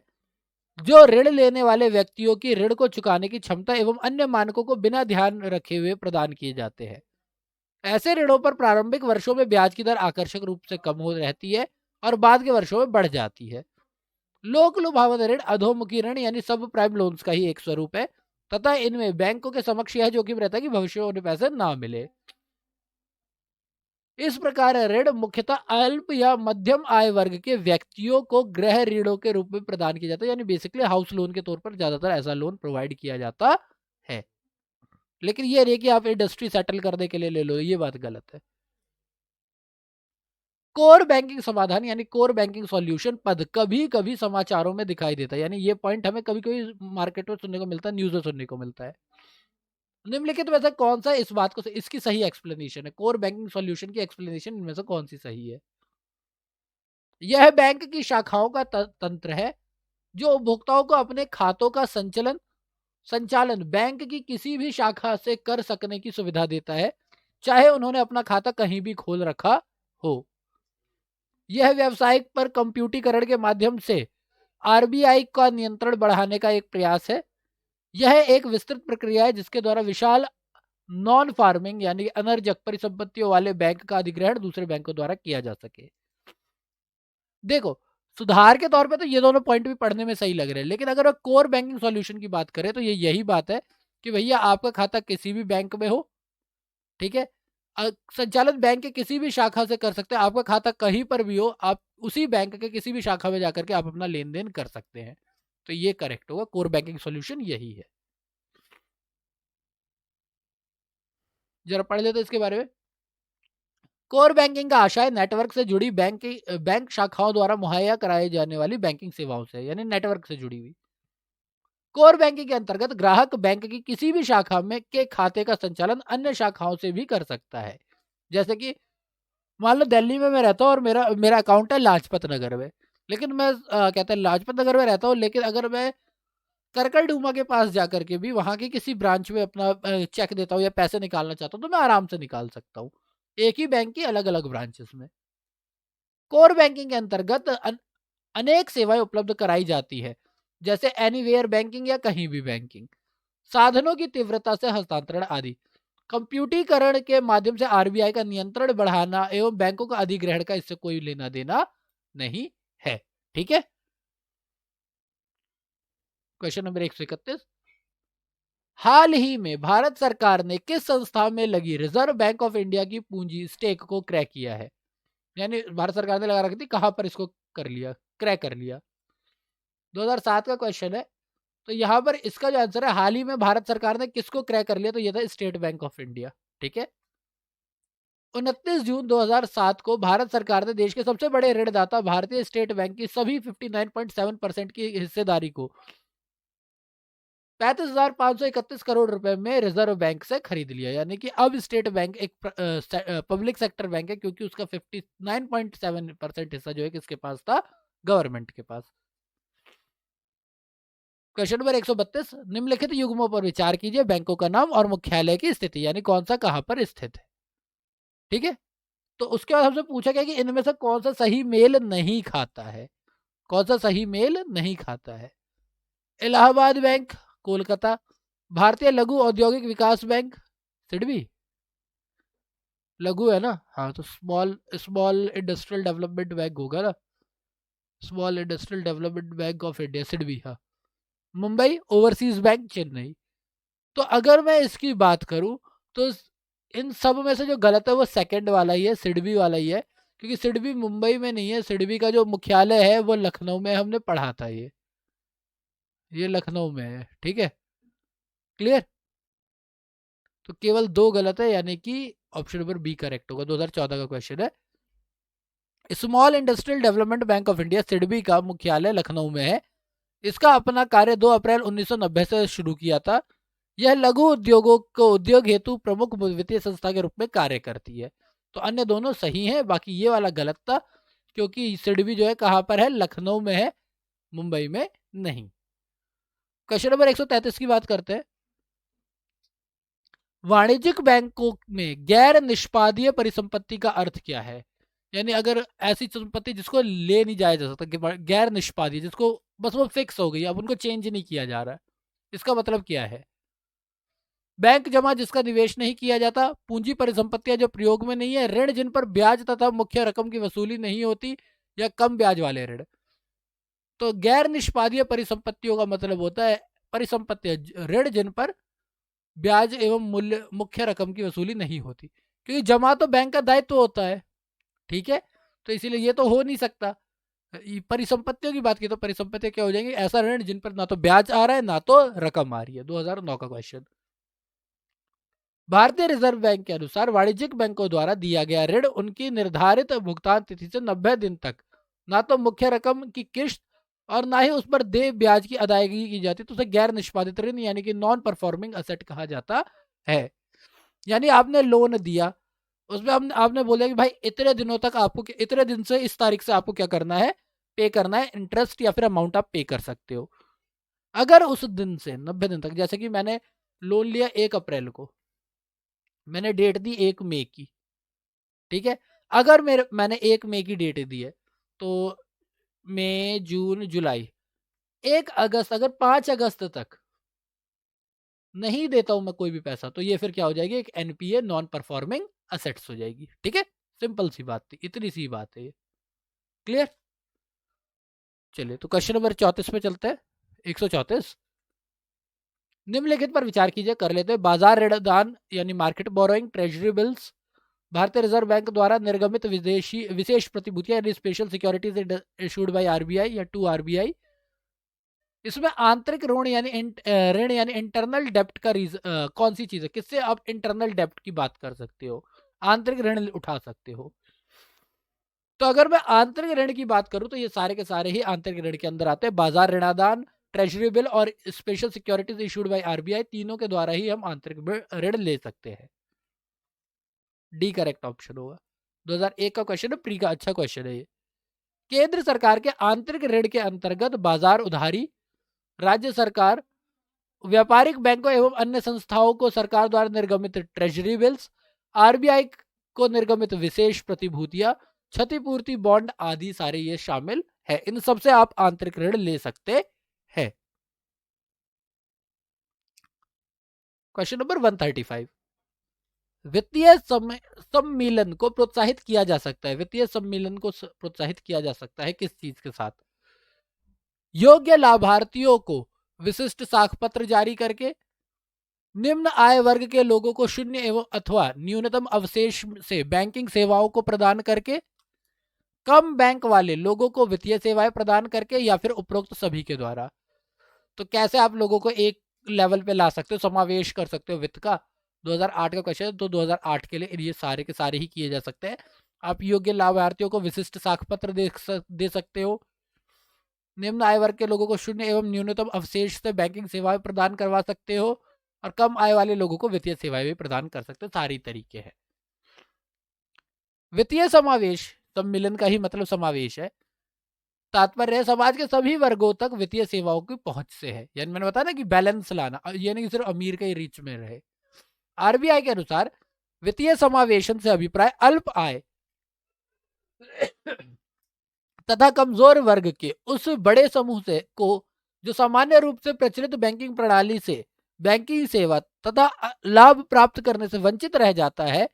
जो ऋण लेने वाले व्यक्तियों की ऋण को चुकाने की क्षमता एवं अन्य मानकों को बिना ध्यान रखे हुए प्रदान किए जाते हैं। ऐसे ऋणों पर प्रारंभिक वर्षों में ब्याज की दर आकर्षक रूप से कम हो रहती है और बाद के वर्षों में बढ़ जाती है। लोक लुभावन ऋण अधोमुखी ऋण यानी सब प्राइम लोन्स का ही एक स्वरूप है तथा इनमें बैंकों के समक्ष यह जोखिम रहता है कि भविष्य में उन्हें पैसे ना मिले। इस प्रकार ऋण मुख्यतः अल्प या मध्यम आय वर्ग के व्यक्तियों को गृह ऋणों के रूप में प्रदान किया जाता है, यानी बेसिकली हाउस लोन के तौर पर ज्यादातर ऐसा लोन प्रोवाइड किया जाता है। लेकिन ये नहीं कि आप इंडस्ट्री सेटल करने के लिए ले लो, ये बात गलत है। कोर बैंकिंग समाधान यानी कोर बैंकिंग सॉल्यूशन पद कभी कभी समाचारों में दिखाई देता है, यानी ये पॉइंट हमें कभी कभी मार्केट में सुनने को मिलता है, न्यूज में सुनने को मिलता है। निम्नलिखित में से कौन सा इस बात को इसकी सही एक्सप्लेनेशन है, कोर बैंकिंग सॉल्यूशन की एक्सप्लेनेशन इनमें से कौन सी सही है? यह बैंक की शाखाओं का तंत्र है जो उपभोक्ताओं को अपने खातों का संचालन बैंक की किसी भी शाखा से कर सकने की सुविधा देता है, चाहे उन्होंने अपना खाता कहीं भी खोल रखा हो। यह व्यावसायिक पर कंप्यूटरीकरण के माध्यम से आरबीआई का नियंत्रण बढ़ाने का एक प्रयास है। यह एक विस्तृत प्रक्रिया है जिसके द्वारा विशाल नॉन फार्मिंग यानी अनर्जक परिसंपत्तियों वाले बैंक का अधिग्रहण दूसरे बैंकों द्वारा किया जा सके। देखो, सुधार के तौर पे तो ये दोनों पॉइंट भी पढ़ने में सही लग रहे हैं, लेकिन अगर कोर बैंकिंग सॉल्यूशन की बात करें तो ये यही बात है कि भैया आपका खाता किसी भी बैंक में हो, ठीक है, संचालन बैंक के किसी भी शाखा से कर सकते हैं, आपका खाता कहीं पर भी हो, आप उसी बैंक के किसी भी शाखा में जाकर के आप अपना लेन देन कर सकते हैं। तो ये करेक्ट होगा, कोर बैंकिंग सॉल्यूशन यही है। जरा पढ़ लेते इसके बारे में। कोर बैंकिंग का आशय नेटवर्क से जुड़ी बैंक शाखाओं द्वारा मुहैया कराई जाने वाली बैंकिंग सेवाओं से, यानी नेटवर्क से जुड़ी हुई। कोर बैंकिंग के अंतर्गत ग्राहक बैंक की किसी भी शाखा में के खाते का संचालन अन्य शाखाओं से भी कर सकता है। जैसे कि मान लो दिल्ली में मैं रहता हूँ और मेरा मेरा अकाउंट है लाजपत नगर में, लेकिन मैं कहते हैं लाजपत नगर में रहता हूँ, लेकिन अगर मैं करकलडूमा के पास जाकर के भी वहां के किसी ब्रांच में अपना चेक देता हूँ या पैसे निकालना चाहता हूँ तो मैं आराम से निकाल सकता हूँ, एक ही बैंक की अलग अलग ब्रांचेस में। कोर बैंकिंग के अंतर्गत अनेक सेवाएं उपलब्ध कराई जाती है, जैसे एनीवेयर बैंकिंग या कहीं भी बैंकिंग, साधनों की तीव्रता से हस्तांतरण आदि। कंप्यूटरीकरण के माध्यम से आरबीआई का नियंत्रण बढ़ाना एवं बैंकों का अधिग्रहण का इससे कोई लेना देना नहीं है। ठीक है। क्वेश्चन नंबर 131, हाल ही में भारत सरकार ने किस संस्था में लगी रिजर्व बैंक ऑफ इंडिया की पूंजी स्टेक को क्रैक किया है? यानी भारत सरकार ने लगा रखी थी, कहां पर इसको कर लिया, क्रैक कर लिया। 2007 का क्वेश्चन है, तो यहां पर इसका जो आंसर है हाल ही में भारत सरकार ने किसको क्रैक कर लिया, तो ये था स्टेट बैंक ऑफ इंडिया। ठीक है। 29 जून 2007 को भारत सरकार ने देश के सबसे बड़े ऋणदाता भारतीय स्टेट बैंक की सभी 59.7% की हिस्सेदारी को 35,531 करोड़ रुपए में रिजर्व बैंक से खरीद लिया, यानी कि अब स्टेट बैंक एक पब्लिक सेक्टर बैंक है, क्योंकि उसका 59.7% हिस्सा जो है किसके पास था, गवर्नमेंट के पास। क्वेश्चन नंबर 132, निम्नलिखित युग्मों पर विचार कीजिए, बैंकों का नाम और मुख्यालय की स्थिति, यानी कौन सा कहां पर स्थित है। ठीक है। तो उसके बाद हमसे पूछा गया कि इनमें से कौन सा सही मेल नहीं खाता है, कौन सा सही मेल नहीं खाता है। इलाहाबाद बैंक कोलकाता, भारतीय लघु औद्योगिक विकास बैंक सिडबी, लघु है ना, हाँ, तो small small industrial development bank होगा ना, small industrial development bank of India SIDBI, हाँ। Mumbai overseas bank Chennai. तो अगर मैं इसकी बात करूं तो इन सब में से जो गलत है वो सेकंड वाला ही है, सिडबी वाला ही है, क्योंकि सिडबी मुंबई में नहीं है, सिडबी का जो मुख्यालय है वो लखनऊ में, हमने पढ़ा था ये लखनऊ में है, ठीक है, क्लियर। तो केवल दो गलत है, यानी कि ऑप्शन नंबर बी करेक्ट होगा। 2014 का क्वेश्चन है। Small industrial development bank of India SIDBI का मुख्यालय लखनऊ में है। इसका अपना कार्य 2 अप्रैल 1990 से शुरू किया था। यह लघु उद्योगों को उद्योग हेतु प्रमुख वित्तीय संस्था के रूप में कार्य करती है। तो अन्य दोनों सही हैं, बाकी ये वाला गलत था, क्योंकि सिडबी जो है कहाँ पर है, लखनऊ में है, मुंबई में नहीं। क्वेश्चन नंबर 133 की बात करते हैं। वाणिज्यिक बैंकों में गैर निष्पादीय परिसंपत्ति का अर्थ क्या है? यानी अगर ऐसी संपत्ति जिसको ले नहीं जाया जा सकता, गैर निष्पादीय, जिसको बस वो फिक्स हो गई, अब उनको चेंज नहीं किया जा रहा है, इसका मतलब क्या है? बैंक जमा जिसका निवेश नहीं किया जाता, पूंजी परिसंपत्तियां जो प्रयोग में नहीं है, ऋण जिन पर ब्याज तथा मुख्य रकम की वसूली नहीं होती, या कम ब्याज वाले ऋण। तो गैर निष्पादीय परिसंपत्तियों का मतलब होता है परिसंपत्तियां, ऋण जिन पर ब्याज एवं मूल्य मुख्य रकम की वसूली नहीं होती, क्योंकि जमा तो बैंक का दायित्व होता है, ठीक है, तो इसीलिए ये तो हो नहीं सकता। परिसंपत्तियों की बात की तो परिसंपत्तियां क्या हो जाएंगी, ऐसा ऋण जिन पर ना तो ब्याज आ रहा है ना तो रकम आ रही है। 2009 का क्वेश्चन। भारतीय रिजर्व बैंक के अनुसार वाणिज्यिक बैंकों द्वारा दिया गया ऋण उनकी निर्धारित भुगतान तिथि से 90 दिन तक ना तो मुख्य रकम की किश्त और ना ही उस पर देय ब्याज की अदायगी की जाती, तो उसे गैर निष्पादित ऋण यानी कि नॉन परफॉर्मिंग असेट कहा जाता है। यानी आपने लोन दिया, उसमें हम आपने बोला कि भाई इतने दिनों तक आपको, इतने दिन से इस तारीख से आपको क्या करना है, पे करना है इंटरेस्ट, या फिर अमाउंट आप पे कर सकते हो। अगर उस दिन से 90 दिन तक, जैसे कि मैंने लोन लिया 1 अप्रैल को, मैंने डेट दी 1 मई की, ठीक है, अगर मैंने 1 मई की डेट दी है, तो मई जून जुलाई 1 अगस्त, अगर 5 अगस्त तक नहीं देता हूं मैं कोई भी पैसा, तो ये फिर क्या हो जाएगी, एक एनपीए, नॉन परफॉर्मिंग असेट्स हो जाएगी, ठीक है। सिंपल सी बात थी, इतनी सी बात है ये, क्लियर। चलिए तो क्वेश्चन नंबर 34 पे चलते हैं। 134। निम्नलिखित पर विचार कीजिए, कर लेते हैं। बाजार ऋण दान यानी मार्केट बोरोइंग, ट्रेजरी बिल्स, भारतीय रिजर्व बैंक द्वारा निर्गमित विदेशी विशेष प्रतिभूतियां यानी special securities issued by RBI या टू आरबीआई। इसमें आंतरिक ऋण यानी इंटरनल डेप्ट का कौन सी चीज है, किससे आप इंटरनल डेप्ट की बात कर सकते हो, आंतरिक ऋण उठा सकते हो। तो अगर मैं आंतरिक ऋण की बात करूं तो ये सारे के सारे ही आंतरिक ऋण के अंदर आते हैं। बाजार ऋणादान, ट्रेजरी बिल और special securities issued by RBI, तीनों के द्वारा ही हम आंतरिक ऋण ले सकते हैं। डी करेक्ट ऑप्शन होगा। 2001 का क्वेश्चन है, प्री का अच्छा क्वेश्चन है ये। केंद्र सरकार के आंतरिक ऋण के अंतर्गत बाजार उधारी, राज्य सरकार, व्यापारिक बैंकों एवं अन्य संस्थाओं को सरकार द्वारा निर्गमित ट्रेजरी बिल्स, आरबीआई को निर्गमित विशेष प्रतिभूतियां, क्षतिपूर्ति बॉन्ड आदि सारे ये शामिल है। इन सबसे आप आंतरिक ऋण ले सकते हैं। Question number 135। वित्तीय सम्मेलन को प्रोत्साहित किया जा सकता है, वित्तीय सम्मेलन को प्रोत्साहित किया जा सकता है किस चीज के साथ? योग्य लाभार्थियों को विशिष्ट साख पत्र जारी करके, निम्न आय वर्ग के लोगों को शून्य एवं अथवा न्यूनतम अवशेष से बैंकिंग सेवाओं को प्रदान करके, कम बैंक वाले लोगों को वित्तीय सेवाएं प्रदान करके, या फिर उपरोक्त सभी के द्वारा। तो कैसे आप लोगों को एक लेवल पे ला सकते हो, समावेश कर सकते हो वित्त का? 2008 का क्वेश्चन है, तो 2008 के लिए ये सारे के सारे ही किए जा सकते हैं। आप योग्य लाभार्थियों को विशिष्ट साख पत्र दे सकते हो, निम्न आय वर्ग के लोगों को शून्य एवं न्यूनतम अवशेष से बैंकिंग सेवाएं प्रदान करवा सकते हो, और कम आय वाले लोगों को वित्तीय सेवाएं भी प्रदान कर सकते हो। सारी तरीके हैं। वित्तीय समावेश, सम्मिलन का ही मतलब समावेश है। तात्पर्य है समाज के सभी वर्गों तक वित्तीय सेवाओं की पहुंच से है, यानी मैंने बताया ना कि बैलेंस लाना, ये नहीं कि सिर्फ अमीर के रीच में रहे। आरबीआई के अनुसार वित्तीय समावेशन से अभिप्राय अल्प आय तथा कमजोर वर्ग के उस बड़े समूह से को जो सामान्य रूप से प्रचलित बैंकिंग प्रणाली से बैंकिंग सेवा तथा लाभ प्राप्त करने से वंचित रह जाता है,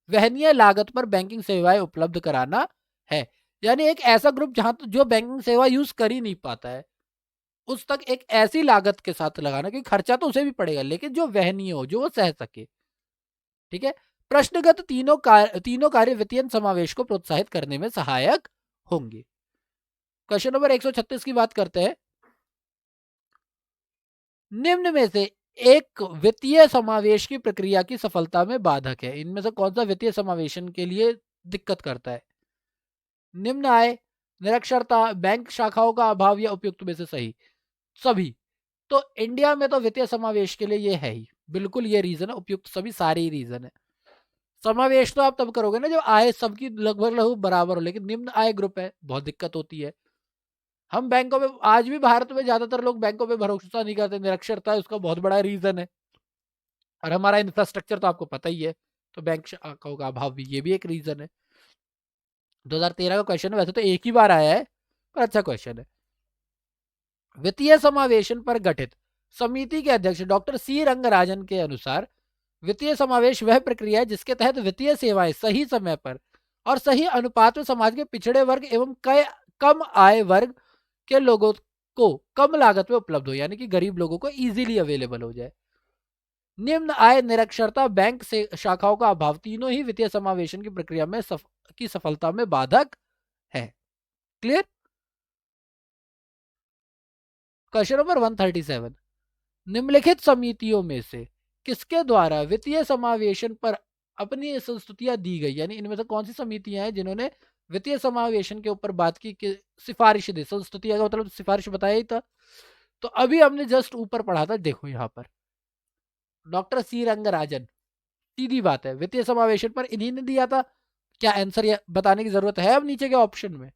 वहनीय लागत पर बैंकिंग सेवाएं उपलब्ध कराना है। यानी एक ऐसा ग्रुप जहां जो बैंकिंग सेवा यूज कर ही नहीं पाता है, उस तक एक ऐसी लागत के साथ लगाना कि खर्चा तो उसे भी पड़ेगा, लेकिन जो वहनीय हो, जो वो सह सके। ठीक है। प्रश्नगत तीनों कार्य वित्तीय समावेश को प्रोत्साहित करने में सहायक होंगे। क्वेश्चन नंबर 136 की बात करते हैं। निम्न में से एक वित्तीय समावेश की प्रक्रिया की सफलता में बाधक है। इनमें से कौन सा वित्तीय समावेशन के लिए दिक्कत करता है? निम्न आय, निरक्षरता, बैंक शाखाओं का अभाव या उपयुक्त में से सही? सभी। तो इंडिया में तो वित्तीय समावेश के लिए ये है ही, बिल्कुल ये रीजन है, उपयुक्त सभी सारे ही रीजन है। समावेश तो आप तब करोगे ना जब आय सबकी लगभग लगभग बराबर हो, लेकिन निम्न आय ग्रुप है, बहुत दिक्कत होती है। हम बैंकों में आज भी भारत में ज्यादातर लोग बैंकों पे भरोसा नहीं करते, निरक्षरता है उसका बहुत बड़ा रीजन है। और हमारा इंफ्रास्ट्रक्चर तो आपको पता ही है, तो बैंक शाखाओं का अभाव भी ये भी एक रीजन है। 2013 का क्वेश्चन है, वैसे तो एक ही बार आया है पर अच्छा क्वेश्चन है। वित्तीय समावेशन पर गठित समिति के अध्यक्ष डॉक्टर सी रंगराजन के अनुसार वित्तीय समावेश वह प्रक्रिया है जिसके तहत वित्तीय सेवाएं सही समय पर और सही अनुपात में समाज के पिछड़े वर्ग एवं कम आय वर्ग के लोगों को कम लागत में उपलब्ध हो, यानी कि गरीब लोगों को इजीली अवेलेबल हो जाए। निम्न आय, निरक्षरता, बैंक से शाखाओं का अभाव तीनों ही वित्तीय समावेशन की प्रक्रिया में की सफलता में बाधक है। क्लियर? क्वेश्चन नंबर 137, निम्नलिखित समितियों में से किसके द्वारा वित्तीय समावेशन पर अपनी संस्तुतियां दी गई, यानी इनमें से कौन सी समितियां हैं जिन्होंने वित्तीय समावेशन के ऊपर बात की कि सिफारिश दी? संस्तुतियां का मतलब सिफारिश बताया ही था, तो अभी हमने जस्ट ऊपर पढ़ा था, देखो यहां पर डॉक्टर सी रंगराजन, सीधी बात है, वित्तीय समावेशन पर इन्हीं ने दिया था। क्या आंसर ये बताने की जरूरत है अब नीचे के ऑप्शन में?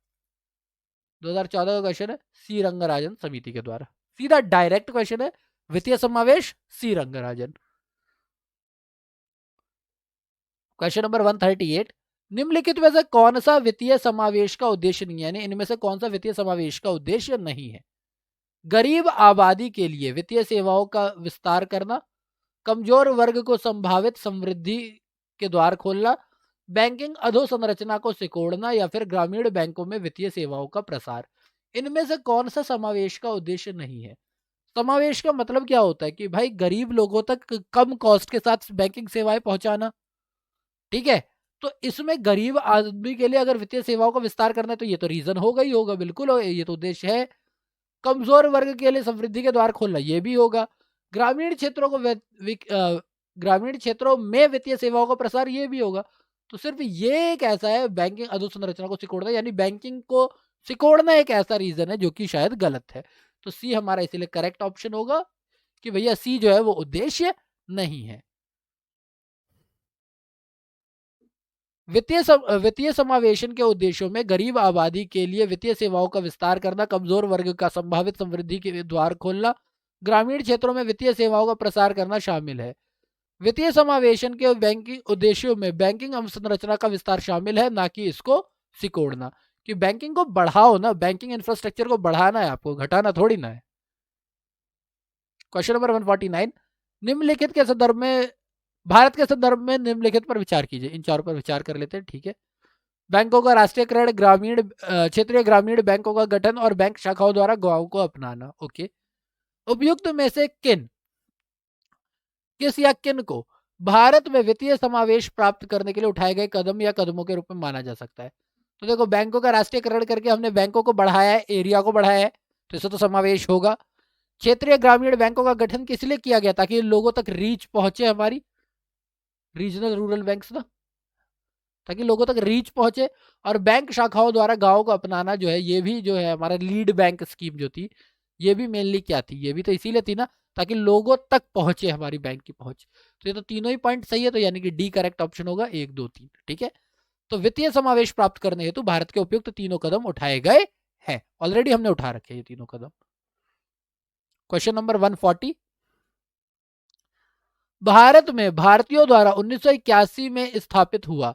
2014 का क्वेश्चन है, सी रंगराजन समिति के द्वारा, सीधा डायरेक्ट क्वेश्चन है, वित्तीय समावेश सी रंगराजन। क्वेश्चन नंबर 138, निम्नलिखित में से कौन सा वित्तीय समावेश का उद्देश्य नहीं है, यानी इनमें से कौन सा वित्तीय समावेश का उद्देश्य नहीं है? गरीब आबादी के लिए वित्तीय सेवाओं का विस्तार करना, कमजोर वर्ग को संभावित समृद्धि के द्वार खोलना, बैंकिंग अधोसंरचना को सिकोड़ना, या फिर ग्रामीण बैंकों में वित्तीय सेवाओं का प्रसार। इनमें से कौन सा समावेश का उद्देश्य नहीं है? समावेश का मतलब क्या होता है कि भाई गरीब लोगों तक कम कॉस्ट के साथ बैंकिंग सेवाएं पहुंचाना, ठीक है। तो इसमें गरीब आदमी के लिए अगर वित्तीय सेवाओं का विस्तार करना है तो ये तो रीजन होगा ही होगा, बिल्कुल ये तो उद्देश्य है। कमजोर वर्ग के लिए समृद्धि के द्वार खोलना, ये भी होगा। ग्रामीण क्षेत्रों को ग्रामीण क्षेत्रों में वित्तीय सेवाओं का प्रसार, ये भी होगा। तो सिर्फ ये एक ऐसा है, बैंकिंग अधोसंरचना को सिकोड़ना, यानी बैंकिंग को सिकोड़ना एक ऐसा रीजन है जो कि शायद गलत है। तो सी हमारा इसीलिए करेक्ट ऑप्शन होगा कि भैया सी जो है वो उद्देश्य नहीं है। वित्तीय समावेशन के उद्देश्यों में गरीब आबादी के लिए वित्तीय सेवाओं का विस्तार करना, कमजोर वर्ग का संभावित समृद्धि के द्वार खोलना, ग्रामीण क्षेत्रों में वित्तीय सेवाओं का प्रसार करना शामिल है। वित्तीय समावेशन के बैंकिंग उद्देश्यों में बैंकिंग अवसंरचना का विस्तार शामिल है, ना कि इसको सिकोड़ना। कि बैंकिंग को बढ़ाओ ना, बैंकिंग इंफ्रास्ट्रक्चर को बढ़ाना है आपको, घटाना थोड़ी ना है। क्वेश्चन नंबर 149, निम्नलिखित के संदर्भ में भारत के संदर्भ में निम्नलिखित पर विचार कीजिए। इन चारों पर विचार कर लेते हैं, ठीक है। बैंकों का राष्ट्रीयकरण, ग्रामीण क्षेत्रीय ग्रामीण बैंकों का गठन और बैंक शाखाओं द्वारा गांवों को अपनाना। ओके, उपयुक्त में से किस या किन को भारत में वित्तीय समावेश प्राप्त करने के लिए उठाए गए कदम या कदमों के रूप में माना जा सकता है? तो देखो, बैंकों का राष्ट्रीयकरण करके हमने बैंकों को बढ़ाया है, एरिया को बढ़ाया है, तो इससे तो समावेश होगा। क्षेत्रीय ग्रामीण बैंकों का गठन किस लिए किया गया? ताकि लोगों तक रीच पहुंचे, हमारी रीजनल रूरल बैंक्स ना, ताकि लोगों तक रीच पहुंचे। और बैंक शाखाओं द्वारा गांवों को अपनाना जो है, ये भी जो है हमारा लीड बैंक स्कीम जो थी, ये भी मेनली क्या थी? ये भी तो इसीलिए थी ना, ताकि लोगों तक पहुंचे हमारी बैंक की पहुंच। तो ये तो तीनों ही पॉइंट सही है, तो यानी कि डी करेक्ट ऑप्शन होगा, 1 2 3, ठीक है। तो वित्तीय समावेश प्राप्त करने हेतु भारत के उपयुक्त तीनों कदम उठाए गए हैं, ऑलरेडी हमने उठा रखे ये तीनों कदम। क्वेश्चन नंबर 140, भारत में भारतीयों द्वारा 1981 में स्थापित हुआ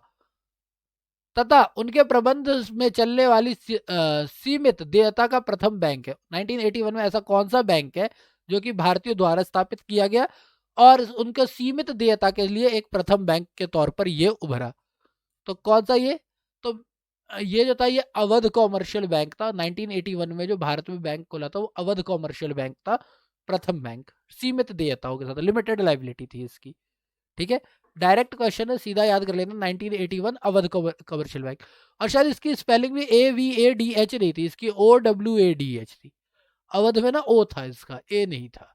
तथा उनके प्रबंध में चलने वाली सीमित देयता का प्रथम बैंक है। 1981 में ऐसा कौन सा बैंक है जो कि भारतीयों द्वारा स्थापित किया गया और उनके सीमित देयता के लिए एक प्रथम बैंक के तौर पर ये उभरा? तो कौन सा ये? तो ये जो था, ये अवध कॉमर्शियल बैंक था। 1981 में जो भारत में बैंक खुला था वो अवध कॉमर्शियल बैंक था, प्रथम बैंक। सीमित देयताओं के साथ, लिमिटेड लाइबिलिटी थी इसकी, ठीक है। डायरेक्ट क्वेश्चन है, सीधा याद कर लेना। 1981 अवध कमर्शियल बैंक। और शायद इसकी स्पेलिंग भी AVADH नहीं थी, इसकी OWADH थी। अवध में ना ओ था, इसका ए नहीं था।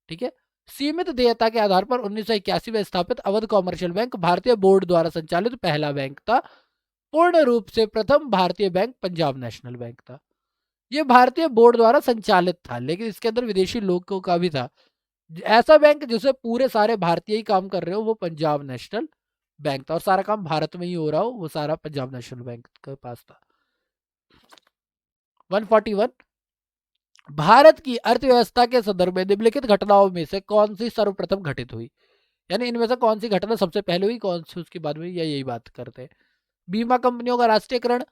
ठीक है। सीमित देयता के आधार पर 1981 में स्थापित अवध कॉमर्शियल बैंक भारतीय बोर्ड द्वारा संचालित पहला बैंक था। पूर्ण रूप से प्रथम भारतीय बैंक पंजाब नेशनल बैंक था। ये भारतीय बोर्ड द्वारा संचालित था, लेकिन इसके अंदर विदेशी लोगों का भी था। ऐसा बैंक जिससे पूरे सारे भारतीय ही काम कर रहे हो, वो पंजाब नेशनल बैंक था। और सारा काम भारत में ही हो रहा हो, वो सारा पंजाब नेशनल बैंक के पास था। 141, भारत की अर्थव्यवस्था के संदर्भ में निम्नलिखित घटनाओं में से कौन सी सर्वप्रथम घटित हुई? यानी इनमें से कौन सी घटना सबसे पहले हुई, कौन सी उसके बाद में, या यही बात करते हैं। बीमा कंपनियों का राष्ट्रीयकरण,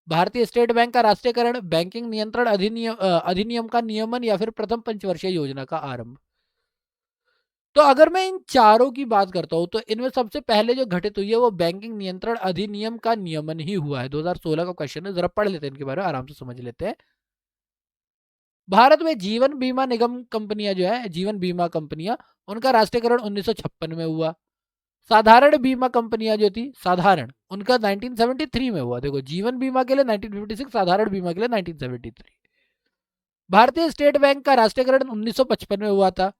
भारतीय स्टेट बैंक का राष्ट्रीयकरण, बैंकिंग नियंत्रण अधिनियम का नियमन, या फिर प्रथम पंचवर्षीय योजना का आरंभ। तो अगर मैं इन चारों की बात करता हूं, तो इनमें सबसे पहले जो घटित हुई है वो बैंकिंग नियंत्रण अधिनियम का नियमन ही हुआ है। 2016 का क्वेश्चन है, जरा पढ़ लेते हैं इनके बारे में, आराम से समझ लेते हैं। भारत में जीवन बीमा निगम कंपनियां जो है, जीवन बीमा कंपनियां, उनका राष्ट्रीयकरण 1956 में हुआ। साधारण बीमा कंपनियां जो थी, साधारण, उनका 1973 में हुआ। देखो, जीवन बीमा के लिए 1956, साधारण बीमा के लिए 1973। भारतीय स्टेट बैंक का राष्ट्रीयकरण 1955 में हुआ था।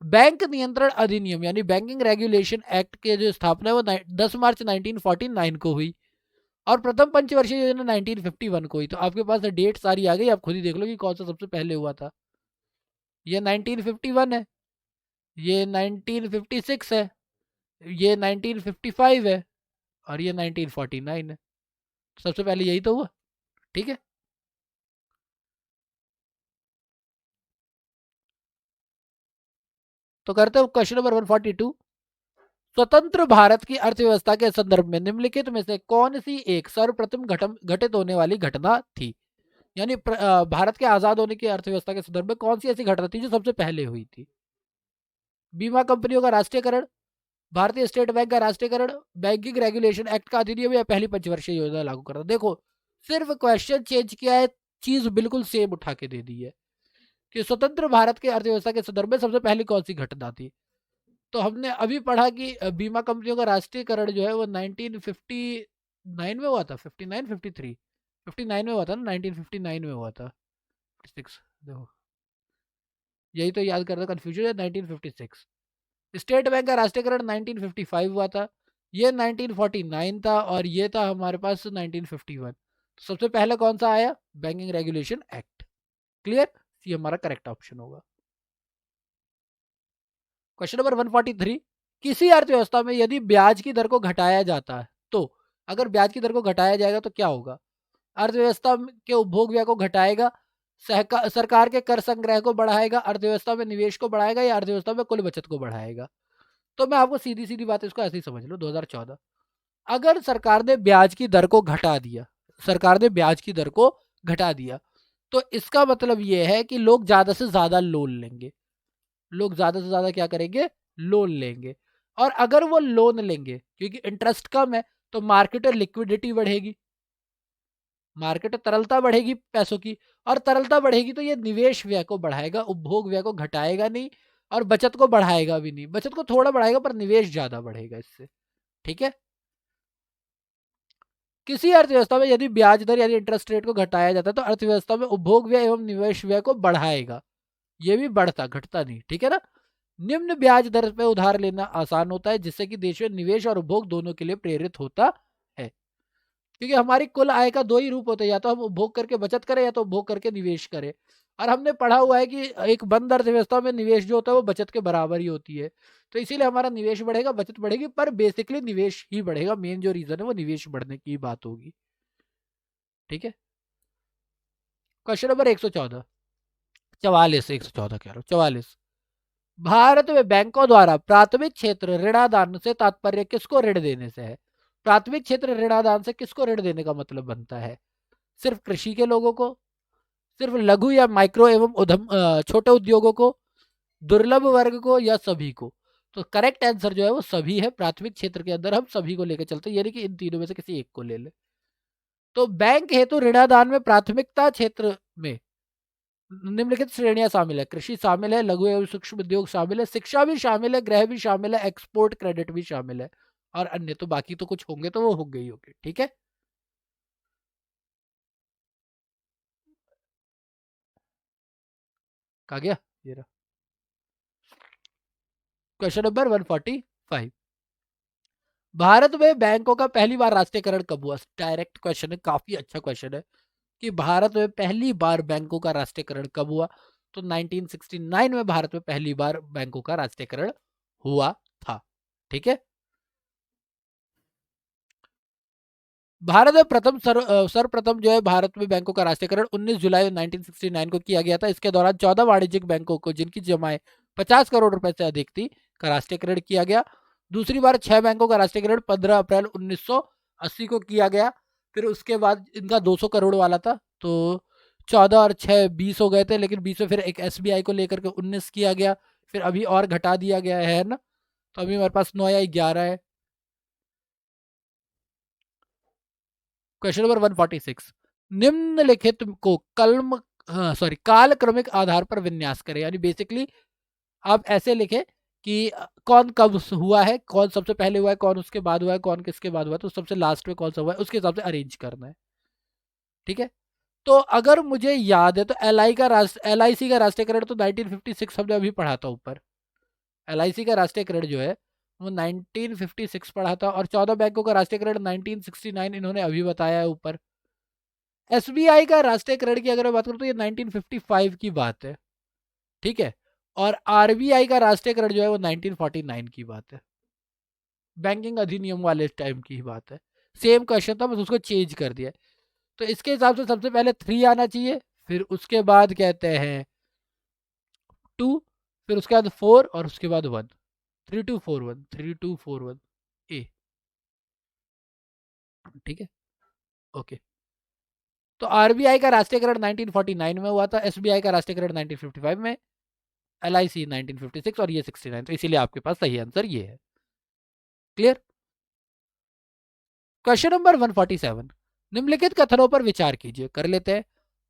बैंक नियंत्रण अधिनियम यानी बैंकिंग रेगुलेशन एक्ट के जो स्थापना है वो 10 मार्च 1949 को हुई। और प्रथम पंचवर्षीय योजना 1951 को हुई। तो आपके पास डेट सारी आ गई, आप खुद ही देख लो कि कौन सा सबसे पहले हुआ था। ये 1951 है, ये 1956 है, ये 1955 है, और ये 1949 है। सबसे पहले यही तो हुआ। ठीक है। तो करते हो क्वेश्चन नंबर 142। स्वतंत्र भारत की अर्थव्यवस्था के संदर्भ में निम्नलिखित में से कौन सी एक सर्वप्रथम घटित होने वाली घटना थी? यानी भारत के आजाद होने की अर्थव्यवस्था के संदर्भ में कौन सी ऐसी घटना थी जो सबसे पहले हुई थी? बीमा कंपनियों का राष्ट्रीयकरण, भारतीय स्टेट बैंक का राष्ट्रीयकरण, बैंकिंग रेगुलेशन एक्ट का अधिनियम, या पहली पंचवर्षीय योजना लागू करना। देखो, सिर्फ क्वेश्चन चेंज किया है, चीज बिल्कुल सेम उठा के दे दी है कि स्वतंत्र भारत के अर्थव्यवस्था के संदर्भ में सबसे पहली कौन सी घटना थी। तो हमने अभी पढ़ा कि बीमा कंपनियों का राष्ट्रीयकरण जो है वो 1959 में हुआ था। 59, 53, 59 में हुआ था ना, 1959 में हुआ था। 56, देखो यही तो याद करना कंफ्यूजन है। 1956 स्टेट बैंक का राष्ट्रीयकरण 1955 हुआ था, ये 1949 था, और ये था हमारे पास 1951। तो सबसे पहले कौन सा आया? Banking regulation act. क्लियर? ये हमारा करेक्ट ऑप्शन होगा। Question number 143। किसी अर्थव्यवस्था में यदि ब्याज की दर को घटाया जाता है, तो अगर ब्याज की दर को घटाया जाएगा तो क्या होगा? अर्थव्यवस्था के उपभोग व्यय को घटाएगा, सरकार के कर संग्रह को बढ़ाएगा, अर्थव्यवस्था में निवेश को बढ़ाएगा, या अर्थव्यवस्था में कुल बचत को बढ़ाएगा? तो मैं आपको सीधी सीधी बात इसको ऐसे ही समझ लो। 2014, अगर सरकार ने ब्याज की दर को घटा दिया, सरकार ने ब्याज की दर को घटा दिया, तो इसका मतलब यह है कि लोग ज्यादा से ज्यादा लोन लेंगे। लोग ज्यादा से ज्यादा क्या करेंगे? लोन लेंगे। और अगर वो लोन लेंगे क्योंकि इंटरेस्ट कम है, तो मार्केट में लिक्विडिटी बढ़ेगी, मार्केट में तरलता बढ़ेगी पैसों की, और तरलता बढ़ेगी तो ये निवेश व्यय को बढ़ाएगा, उपभोग व्यय को घटाएगा नहीं, और बचत को बढ़ाएगा भी नहीं। बचत को थोड़ा बढ़ाएगा पर निवेश ज्यादा बढ़ेगा इससे। ठीक है। किसी अर्थव्यवस्था में यदि ब्याज दर यानी इंटरेस्ट रेट को घटाया जाता है, तो अर्थव्यवस्था में उपभोग व्यय एवं निवेश व्यय को बढ़ाएगा। ये भी बढ़ता, घटता नहीं। ठीक है ना। निम्न ब्याज दर पे उधार लेना आसान होता है, जिससे कि देश में निवेश और उपभोग दोनों के लिए प्रेरित होता है। क्योंकि हमारी कुल आय का दो ही रूप होते हैं, या तो हम उपभोग करके बचत करें, या तो उपभोग करके निवेश करें। और हमने पढ़ा हुआ है कि एक बंद अर्थव्यवस्था में निवेश जो होता है वो बचत के बराबर ही होती है। तो इसीलिए हमारा निवेश बढ़ेगा, बचत बढ़ेगी, पर बेसिकली निवेश ही बढ़ेगा। मेन जो रीजन है वो निवेश बढ़ने की बात होगी। ठीक है। क्वेश्चन नंबर 114, 44, 114 कह रहा हूँ, 44। भारत में बैंकों द्वारा प्राथमिक क्षेत्र ऋणादान से तात्पर्य किसको ऋण देने से है? प्राथमिक क्षेत्र ऋणादान से किसको ऋण देने का मतलब बनता है? सिर्फ कृषि के लोगों को, सिर्फ लघु या माइक्रो एवं उद्यम छोटे उद्योगों को, दुर्लभ वर्ग को, या सभी को? तो करेक्ट आंसर जो है वो सभी है। प्राथमिक क्षेत्र के अंदर हम सभी को लेकर चलते हैं, यानी कि इन तीनों में से किसी एक को ले ले। तो बैंक हेतु ऋणादान में प्राथमिकता क्षेत्र में निम्नलिखित श्रेणियां शामिल है, कृषि शामिल है, लघु एवं सूक्ष्म उद्योग शामिल है, शिक्षा भी शामिल है, गृह भी शामिल है, एक्सपोर्ट क्रेडिट भी शामिल है, और अन्य तो बाकी तो कुछ होंगे तो वो होंगे ही होंगे। ठीक है, कहा गया ये रहा। क्वेश्चन नंबर 145, भारत में बैंकों का पहली बार राष्ट्रीयकरण कब हुआ? डायरेक्ट क्वेश्चन है, काफी अच्छा क्वेश्चन है कि भारत में पहली बार बैंकों का राष्ट्रीयकरण कब हुआ? तो 1969 में भारत में पहली बार बैंकों का राष्ट्रीयकरण हुआ था। ठीक है, भारत में सर्वप्रथम जो है भारत में बैंकों का राष्ट्रीयकरण 19 जुलाई 1969 को किया गया था। इसके दौरान 14 वाणिज्यिक बैंकों को, जिनकी जमाएं 50 करोड़ रुपए से अधिक थी, का राष्ट्रीयकरण किया गया। दूसरी बार 6 बैंकों का राष्ट्रीयकरण 15 अप्रैल 1980 को किया गया। फिर उसके बाद इनका 200 करोड़ वाला था, तो 14 और 6 20 हो गए थे, लेकिन 20 में फिर एक एसबीआई को लेकर के 19 किया गया, फिर अभी और घटा दिया गया है ना। तो अभी हमारे पास 9 या 11 है। क्वेश्चन नंबर 146, निम्नलिखित को कलम सॉरी कालक्रमिक आधार पर विन्यास करें, यानी बेसिकली आप ऐसे लिखें कि कौन कब हुआ है, कौन सबसे पहले हुआ है, कौन उसके बाद हुआ है, कौन किसके बाद हुआ है, तो सबसे लास्ट में कौन सा हुआ है उसके हिसाब से अरेंज करना है। ठीक है, तो अगर मुझे याद है तो एलआईसी का राष्ट्रीयकरण तो 1956 हमने अभी पढ़ा था ऊपर। एलआईसी का राष्ट्रीयकरण जो है वो 1956 पढ़ा था, और 14 बैंकों का राष्ट्रीयकरण 1969 इन्होंने अभी बताया है ऊपर। एसबीआई का राष्ट्रीयकरण की अगर मैं बात करूं तो ये 1955 की बात है। ठीक है, और आरबीआई का राष्ट्रीयकरण जो है वो 1949 की बात है। बैंकिंग अधिनियम वाले टाइम की ही बात है। सेम क्वेश्चन था, बस उसको चेंज कर दिया। तो इसके हिसाब से सबसे पहले 3 आना चाहिए, फिर उसके बाद कहते हैं 2, फिर उसके बाद 4, और उसके बाद 1। 3241, 3241 ए। ठीक है, ओके। तो आरबीआई का राष्ट्रीयकरण 1949 में हुआ था, एसबीआई का राष्ट्रीयकरण 1955 में, एलआईसी 1956, और ये 69, तो इसीलिए आपके पास सही आंसर ये है। क्लियर। क्वेश्चन नंबर 147, निम्नलिखित कथनों पर विचार कीजिए, कर लेते हैं।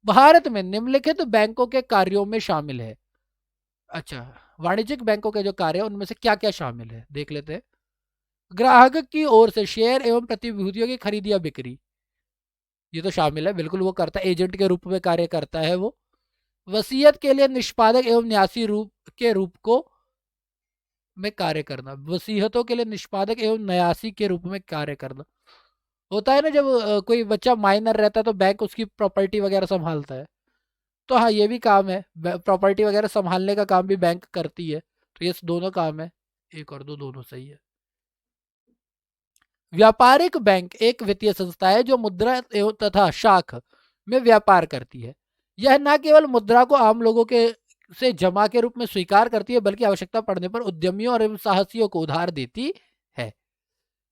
भारत में निम्नलिखित बैंकों के कार्यों में शामिल है। अच्छा, वाणिज्यिक बैंकों के जो कार्य है उनमें से क्या क्या शामिल है देख लेते हैं। ग्राहक की ओर से शेयर एवं प्रतिभूतियों की खरीदी या बिक्री, ये तो शामिल है, बिल्कुल वो करता है, एजेंट के रूप में कार्य करता है वो। वसीयत के लिए निष्पादक एवं न्यासी रूप को में कार्य करना, वसीयतों के लिए निष्पादक एवं न्यासी के रूप में कार्य करना। होता है ना, जब कोई बच्चा माइनर रहता है तो बैंक उसकी प्रॉपर्टी वगैरह संभालता है, तो हाँ ये भी काम है, प्रॉपर्टी वगैरह संभालने का काम भी बैंक करती है, तो ये दोनों काम है, एक और दो दोनों सही है। व्यापारिक बैंक एक वित्तीय संस्था है जो मुद्रा एवं तथा शाख में व्यापार करती है। यह न केवल मुद्रा को आम लोगों के से जमा के रूप में स्वीकार करती है, बल्कि आवश्यकता पड़ने पर उद्यमियों और एवं साहसियों को उधार देती है।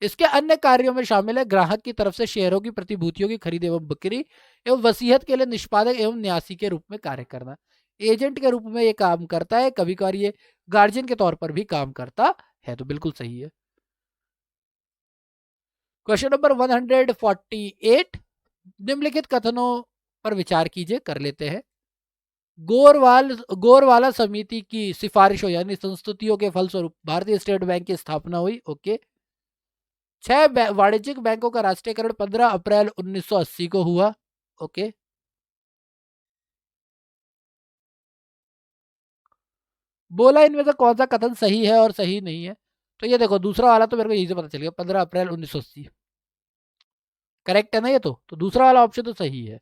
इसके अन्य कार्यों में शामिल है ग्राहक की तरफ से शेयरों की प्रतिभूतियों की खरीद एवं बिक्री, एवं वसीयत के लिए निष्पादक एवं न्यासी के रूप में कार्य करना। एजेंट के रूप में ये काम करता है, कभी कभार ये गार्जियन के तौर पर भी काम करता है, तो बिल्कुल सही है। क्वेश्चन नंबर 148, निम्नलिखित कथनों पर विचार कीजिए, कर लेते हैं। गोरवाला समिति की सिफारिशों यानी संस्तुतियों के फलस्वरूप भारतीय स्टेट बैंक की स्थापना हुई। ओके। 6 वाणिज्यिक बैंकों का राष्ट्रीयकरण 15 अप्रैल 1980 को हुआ। ओके। बोला इनमें से कौन सा कथन सही है और सही नहीं है? तो ये देखो, दूसरा वाला तो मेरे को यही से पता चल गया, 15 अप्रैल 1980 करेक्ट है ना, ये तो दूसरा वाला ऑप्शन तो सही है।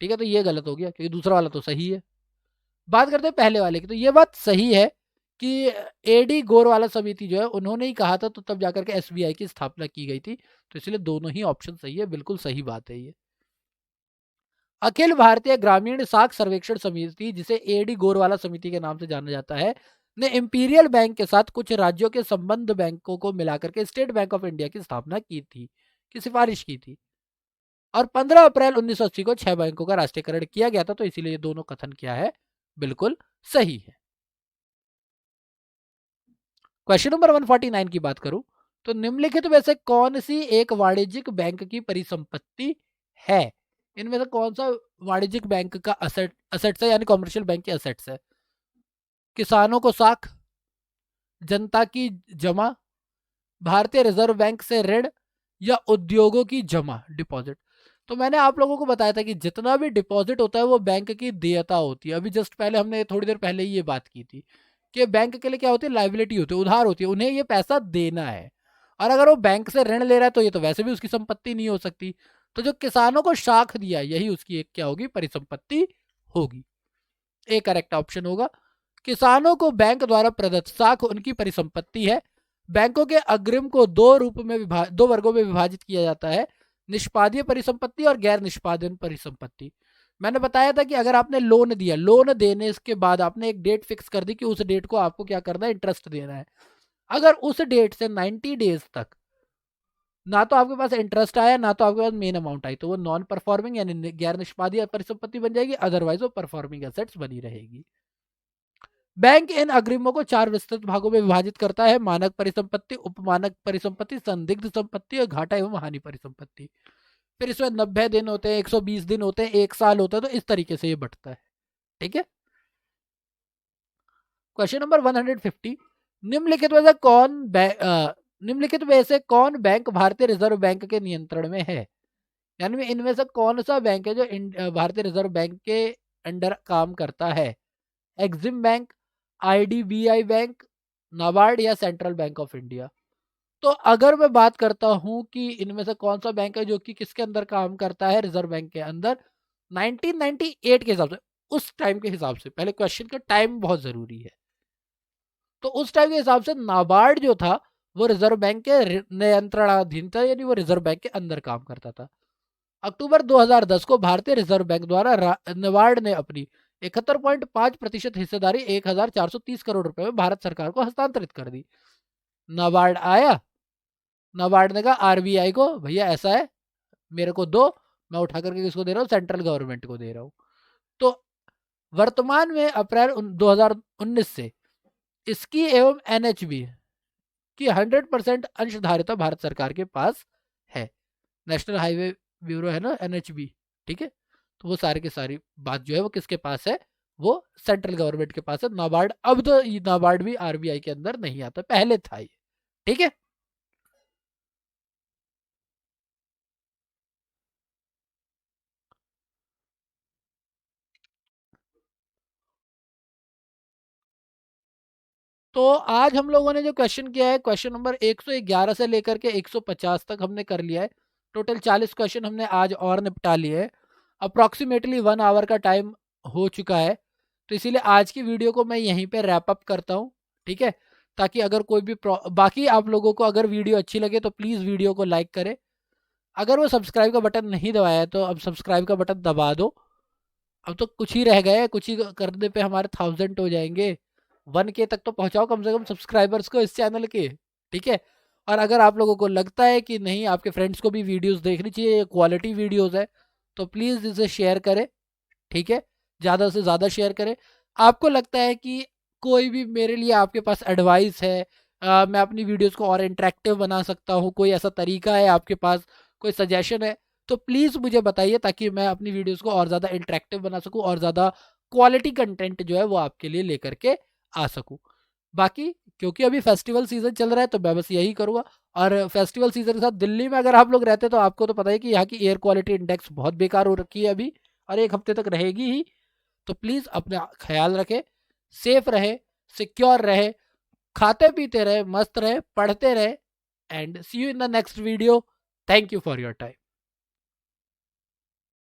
ठीक है, तो ये गलत हो गया क्योंकि दूसरा वाला तो सही है। बात करते हैं पहले वाले की, तो ये बात सही है कि एडी गोरवाला समिति जो है उन्होंने ही कहा था, तो तब जाकर के एसबीआई की स्थापना की गई थी, तो इसलिए दोनों ही ऑप्शन सही है, बिल्कुल सही बात है ये। अखिल भारतीय ग्रामीण साख सर्वेक्षण समिति, जिसे एडी गोरवाला समिति के नाम से जाना जाता है, ने इंपीरियल बैंक के साथ कुछ राज्यों के संबंध बैंकों को मिलाकर के स्टेट बैंक ऑफ इंडिया की स्थापना की थी, की सिफारिश की थी, और 15 अप्रैल 1980 को 6 बैंकों का राष्ट्रीयकरण किया गया था, तो इसीलिए दोनों कथन क्या है, बिल्कुल सही है। क्वेश्चन नंबर 149 की बात करूं तो निम्नलिखित में से कौन सी एक वाणिज्यिक बैंक की परिसंपत्ति है? इनमें से कौन सा वाणिज्यिक बैंक का असेट्स है, यानी कॉमर्शियल बैंक के असेट्स है? किसानों को साख, जनता की जमा, भारतीय रिजर्व बैंक से ऋण, या उद्योगों की जमा डिपॉजिट। तो मैंने आप लोगों को बताया था कि जितना भी डिपॉजिट होता है वो बैंक की देयता होती है। अभी जस्ट पहले हमने थोड़ी देर पहले ही ये बात की थी कि बैंक के लिए क्या होती है, लाइबिलिटी होती है, उधार होती है, उन्हें ये पैसा देना है। और अगर वो बैंक से ऋण ले रहा है तो ये तो वैसे भी उसकी संपत्ति नहीं हो सकती। तो जो किसानों को साख दिया यही उसकी एक क्या होगी, परिसंपत्ति होगी। ए करेक्ट ऑप्शन होगा। किसानों को बैंक द्वारा प्रदत्त साख उनकी परिसंपत्ति है। बैंकों के अग्रिम को दो वर्गों में विभाजित किया जाता है, निष्पादीय परिसंपत्ति और गैर निष्पादन परिसंपत्ति। मैंने बताया था कि अगर आपने लोन दिया, लोन देने के बाद आपने एक डेट फिक्स कर दी कि उस डेट को आपको क्या करना है, इंटरेस्ट देना है। अगर उस डेट से 90 डेज तक ना तो आपके पास इंटरेस्ट आया ना तो आपके पास मेन अमाउंट आई, तो वो नॉन परफॉर्मिंग यानी गैर निष्पादीय परिसंपत्ति बन जाएगी, अदरवाइज वो परफॉर्मिंग एसेट्स बनी रहेगी। बैंक इन अग्रिमों को 4 विस्तृत भागों में विभाजित करता है, मानक परिसंपत्ति, उपमानक परिसंपत्ति, संदिग्ध संपत्ति और घाटा एवं हानि परिसंपत्ति। फिर इसमें 90 दिन होते हैं, 120 दिन होते हैं, 1 साल होता है, तो इस तरीके से ये बढ़ता है। ठीक है। क्वेश्चन नंबर 150, निम्नलिखित में से कौन बैंक भारतीय रिजर्व बैंक के नियंत्रण में है? यानी इनमें से कौन सा बैंक है जो भारतीय रिजर्व बैंक के अंडर काम करता है? Exim bank, IDBI bank, NABARD या सेंट्रल बैंक ऑफ इंडिया। तो अगर मैं बात करता हूं कि इनमें से कौन सा बैंक है जो कि किसके अंदर काम करता है, रिजर्व बैंक के अंदर, 1998 के हिसाब से, उस टाइम के हिसाब से, पहले क्वेश्चन का टाइम बहुत जरूरी है, तो उस टाइम के हिसाब से नाबार्ड जो था वो रिजर्व बैंक के नियंत्रणाधीन था, यानी वो रिजर्व बैंक के अंदर काम करता था। अक्टूबर 2010 को भारतीय रिजर्व बैंक द्वारा नाबार्ड ने अपनी 71.5% हिस्सेदारी 1430 करोड़ रुपए में भारत सरकार को हस्तांतरित कर दी। नाबार्ड आया, नाबार्ड ने कहा आरबीआई को, भैया ऐसा है, मेरे को दो, मैं उठा करके किसको दे रहा हूँ, सेंट्रल गवर्नमेंट को दे रहा हूँ। तो वर्तमान में अप्रैल 2019 से इसकी एवं एनएचबी की 100% अंशधारिता भारत सरकार के पास है। नेशनल हाईवे ब्यूरो है ना, एनएचबी, ठीक है। तो वो सारे की सारी बात जो है वो किसके पास है, वो सेंट्रल गवर्नमेंट के पास है। नाबार्ड, अब तो नाबार्ड भी आरबीआई के अंदर नहीं आता, पहले था ये। ठीक है। तो आज हम लोगों ने जो क्वेश्चन किया है, क्वेश्चन नंबर 111 से लेकर के 150 तक हमने कर लिया है। टोटल 40 क्वेश्चन हमने आज और निपटा लिए हैं। अप्रॉक्सीमेटली 1 आवर का टाइम हो चुका है, तो इसीलिए आज की वीडियो को मैं यहीं पे रैप अप करता हूँ। ठीक है, ताकि अगर कोई भी बाकी आप लोगों को अगर वीडियो अच्छी लगे तो प्लीज़ वीडियो को लाइक करें। अगर वो सब्सक्राइब का बटन नहीं दबाया है तो अब सब्सक्राइब का बटन दबा दो। अब तो कुछ ही रह गए, कुछ ही करने पे हमारे 1000 हो जाएंगे। 1K तक तो पहुंचाओ कम से कम सब्सक्राइबर्स को इस चैनल के। ठीक है। और अगर आप लोगों को लगता है कि नहीं, आपके फ्रेंड्स को भी वीडियोस देखनी चाहिए, क्वालिटी वीडियोस है, तो प्लीज़ इसे शेयर करें। ठीक है, ज़्यादा से ज़्यादा शेयर करें। आपको लगता है कि कोई भी मेरे लिए आपके पास एडवाइस है, मैं अपनी वीडियोस को और इंटरेक्टिव बना सकता हूँ, कोई ऐसा तरीका है आपके पास, कोई सजेशन है, तो प्लीज़ मुझे बताइए, ताकि मैं अपनी वीडियोस को और ज़्यादा इंटरेक्टिव बना सकूँ और ज़्यादा क्वालिटी कंटेंट जो है वो आपके लिए लेकर के आ सकूँ। बाकी क्योंकि अभी फेस्टिवल सीजन चल रहा है तो मैं बस यही करूँगा। और फेस्टिवल सीजन के साथ दिल्ली में अगर आप लोग रहते तो आपको तो पता है कि यहाँ की एयर क्वालिटी इंडेक्स बहुत बेकार हो रखी है अभी, और 1 हफ्ते तक रहेगी ही। तो प्लीज़ अपना ख्याल रखें, सेफ रहे, सिक्योर रहे, खाते पीते रहे, मस्त रहे, पढ़ते रहे, and see you in the next video. Thank you for your time.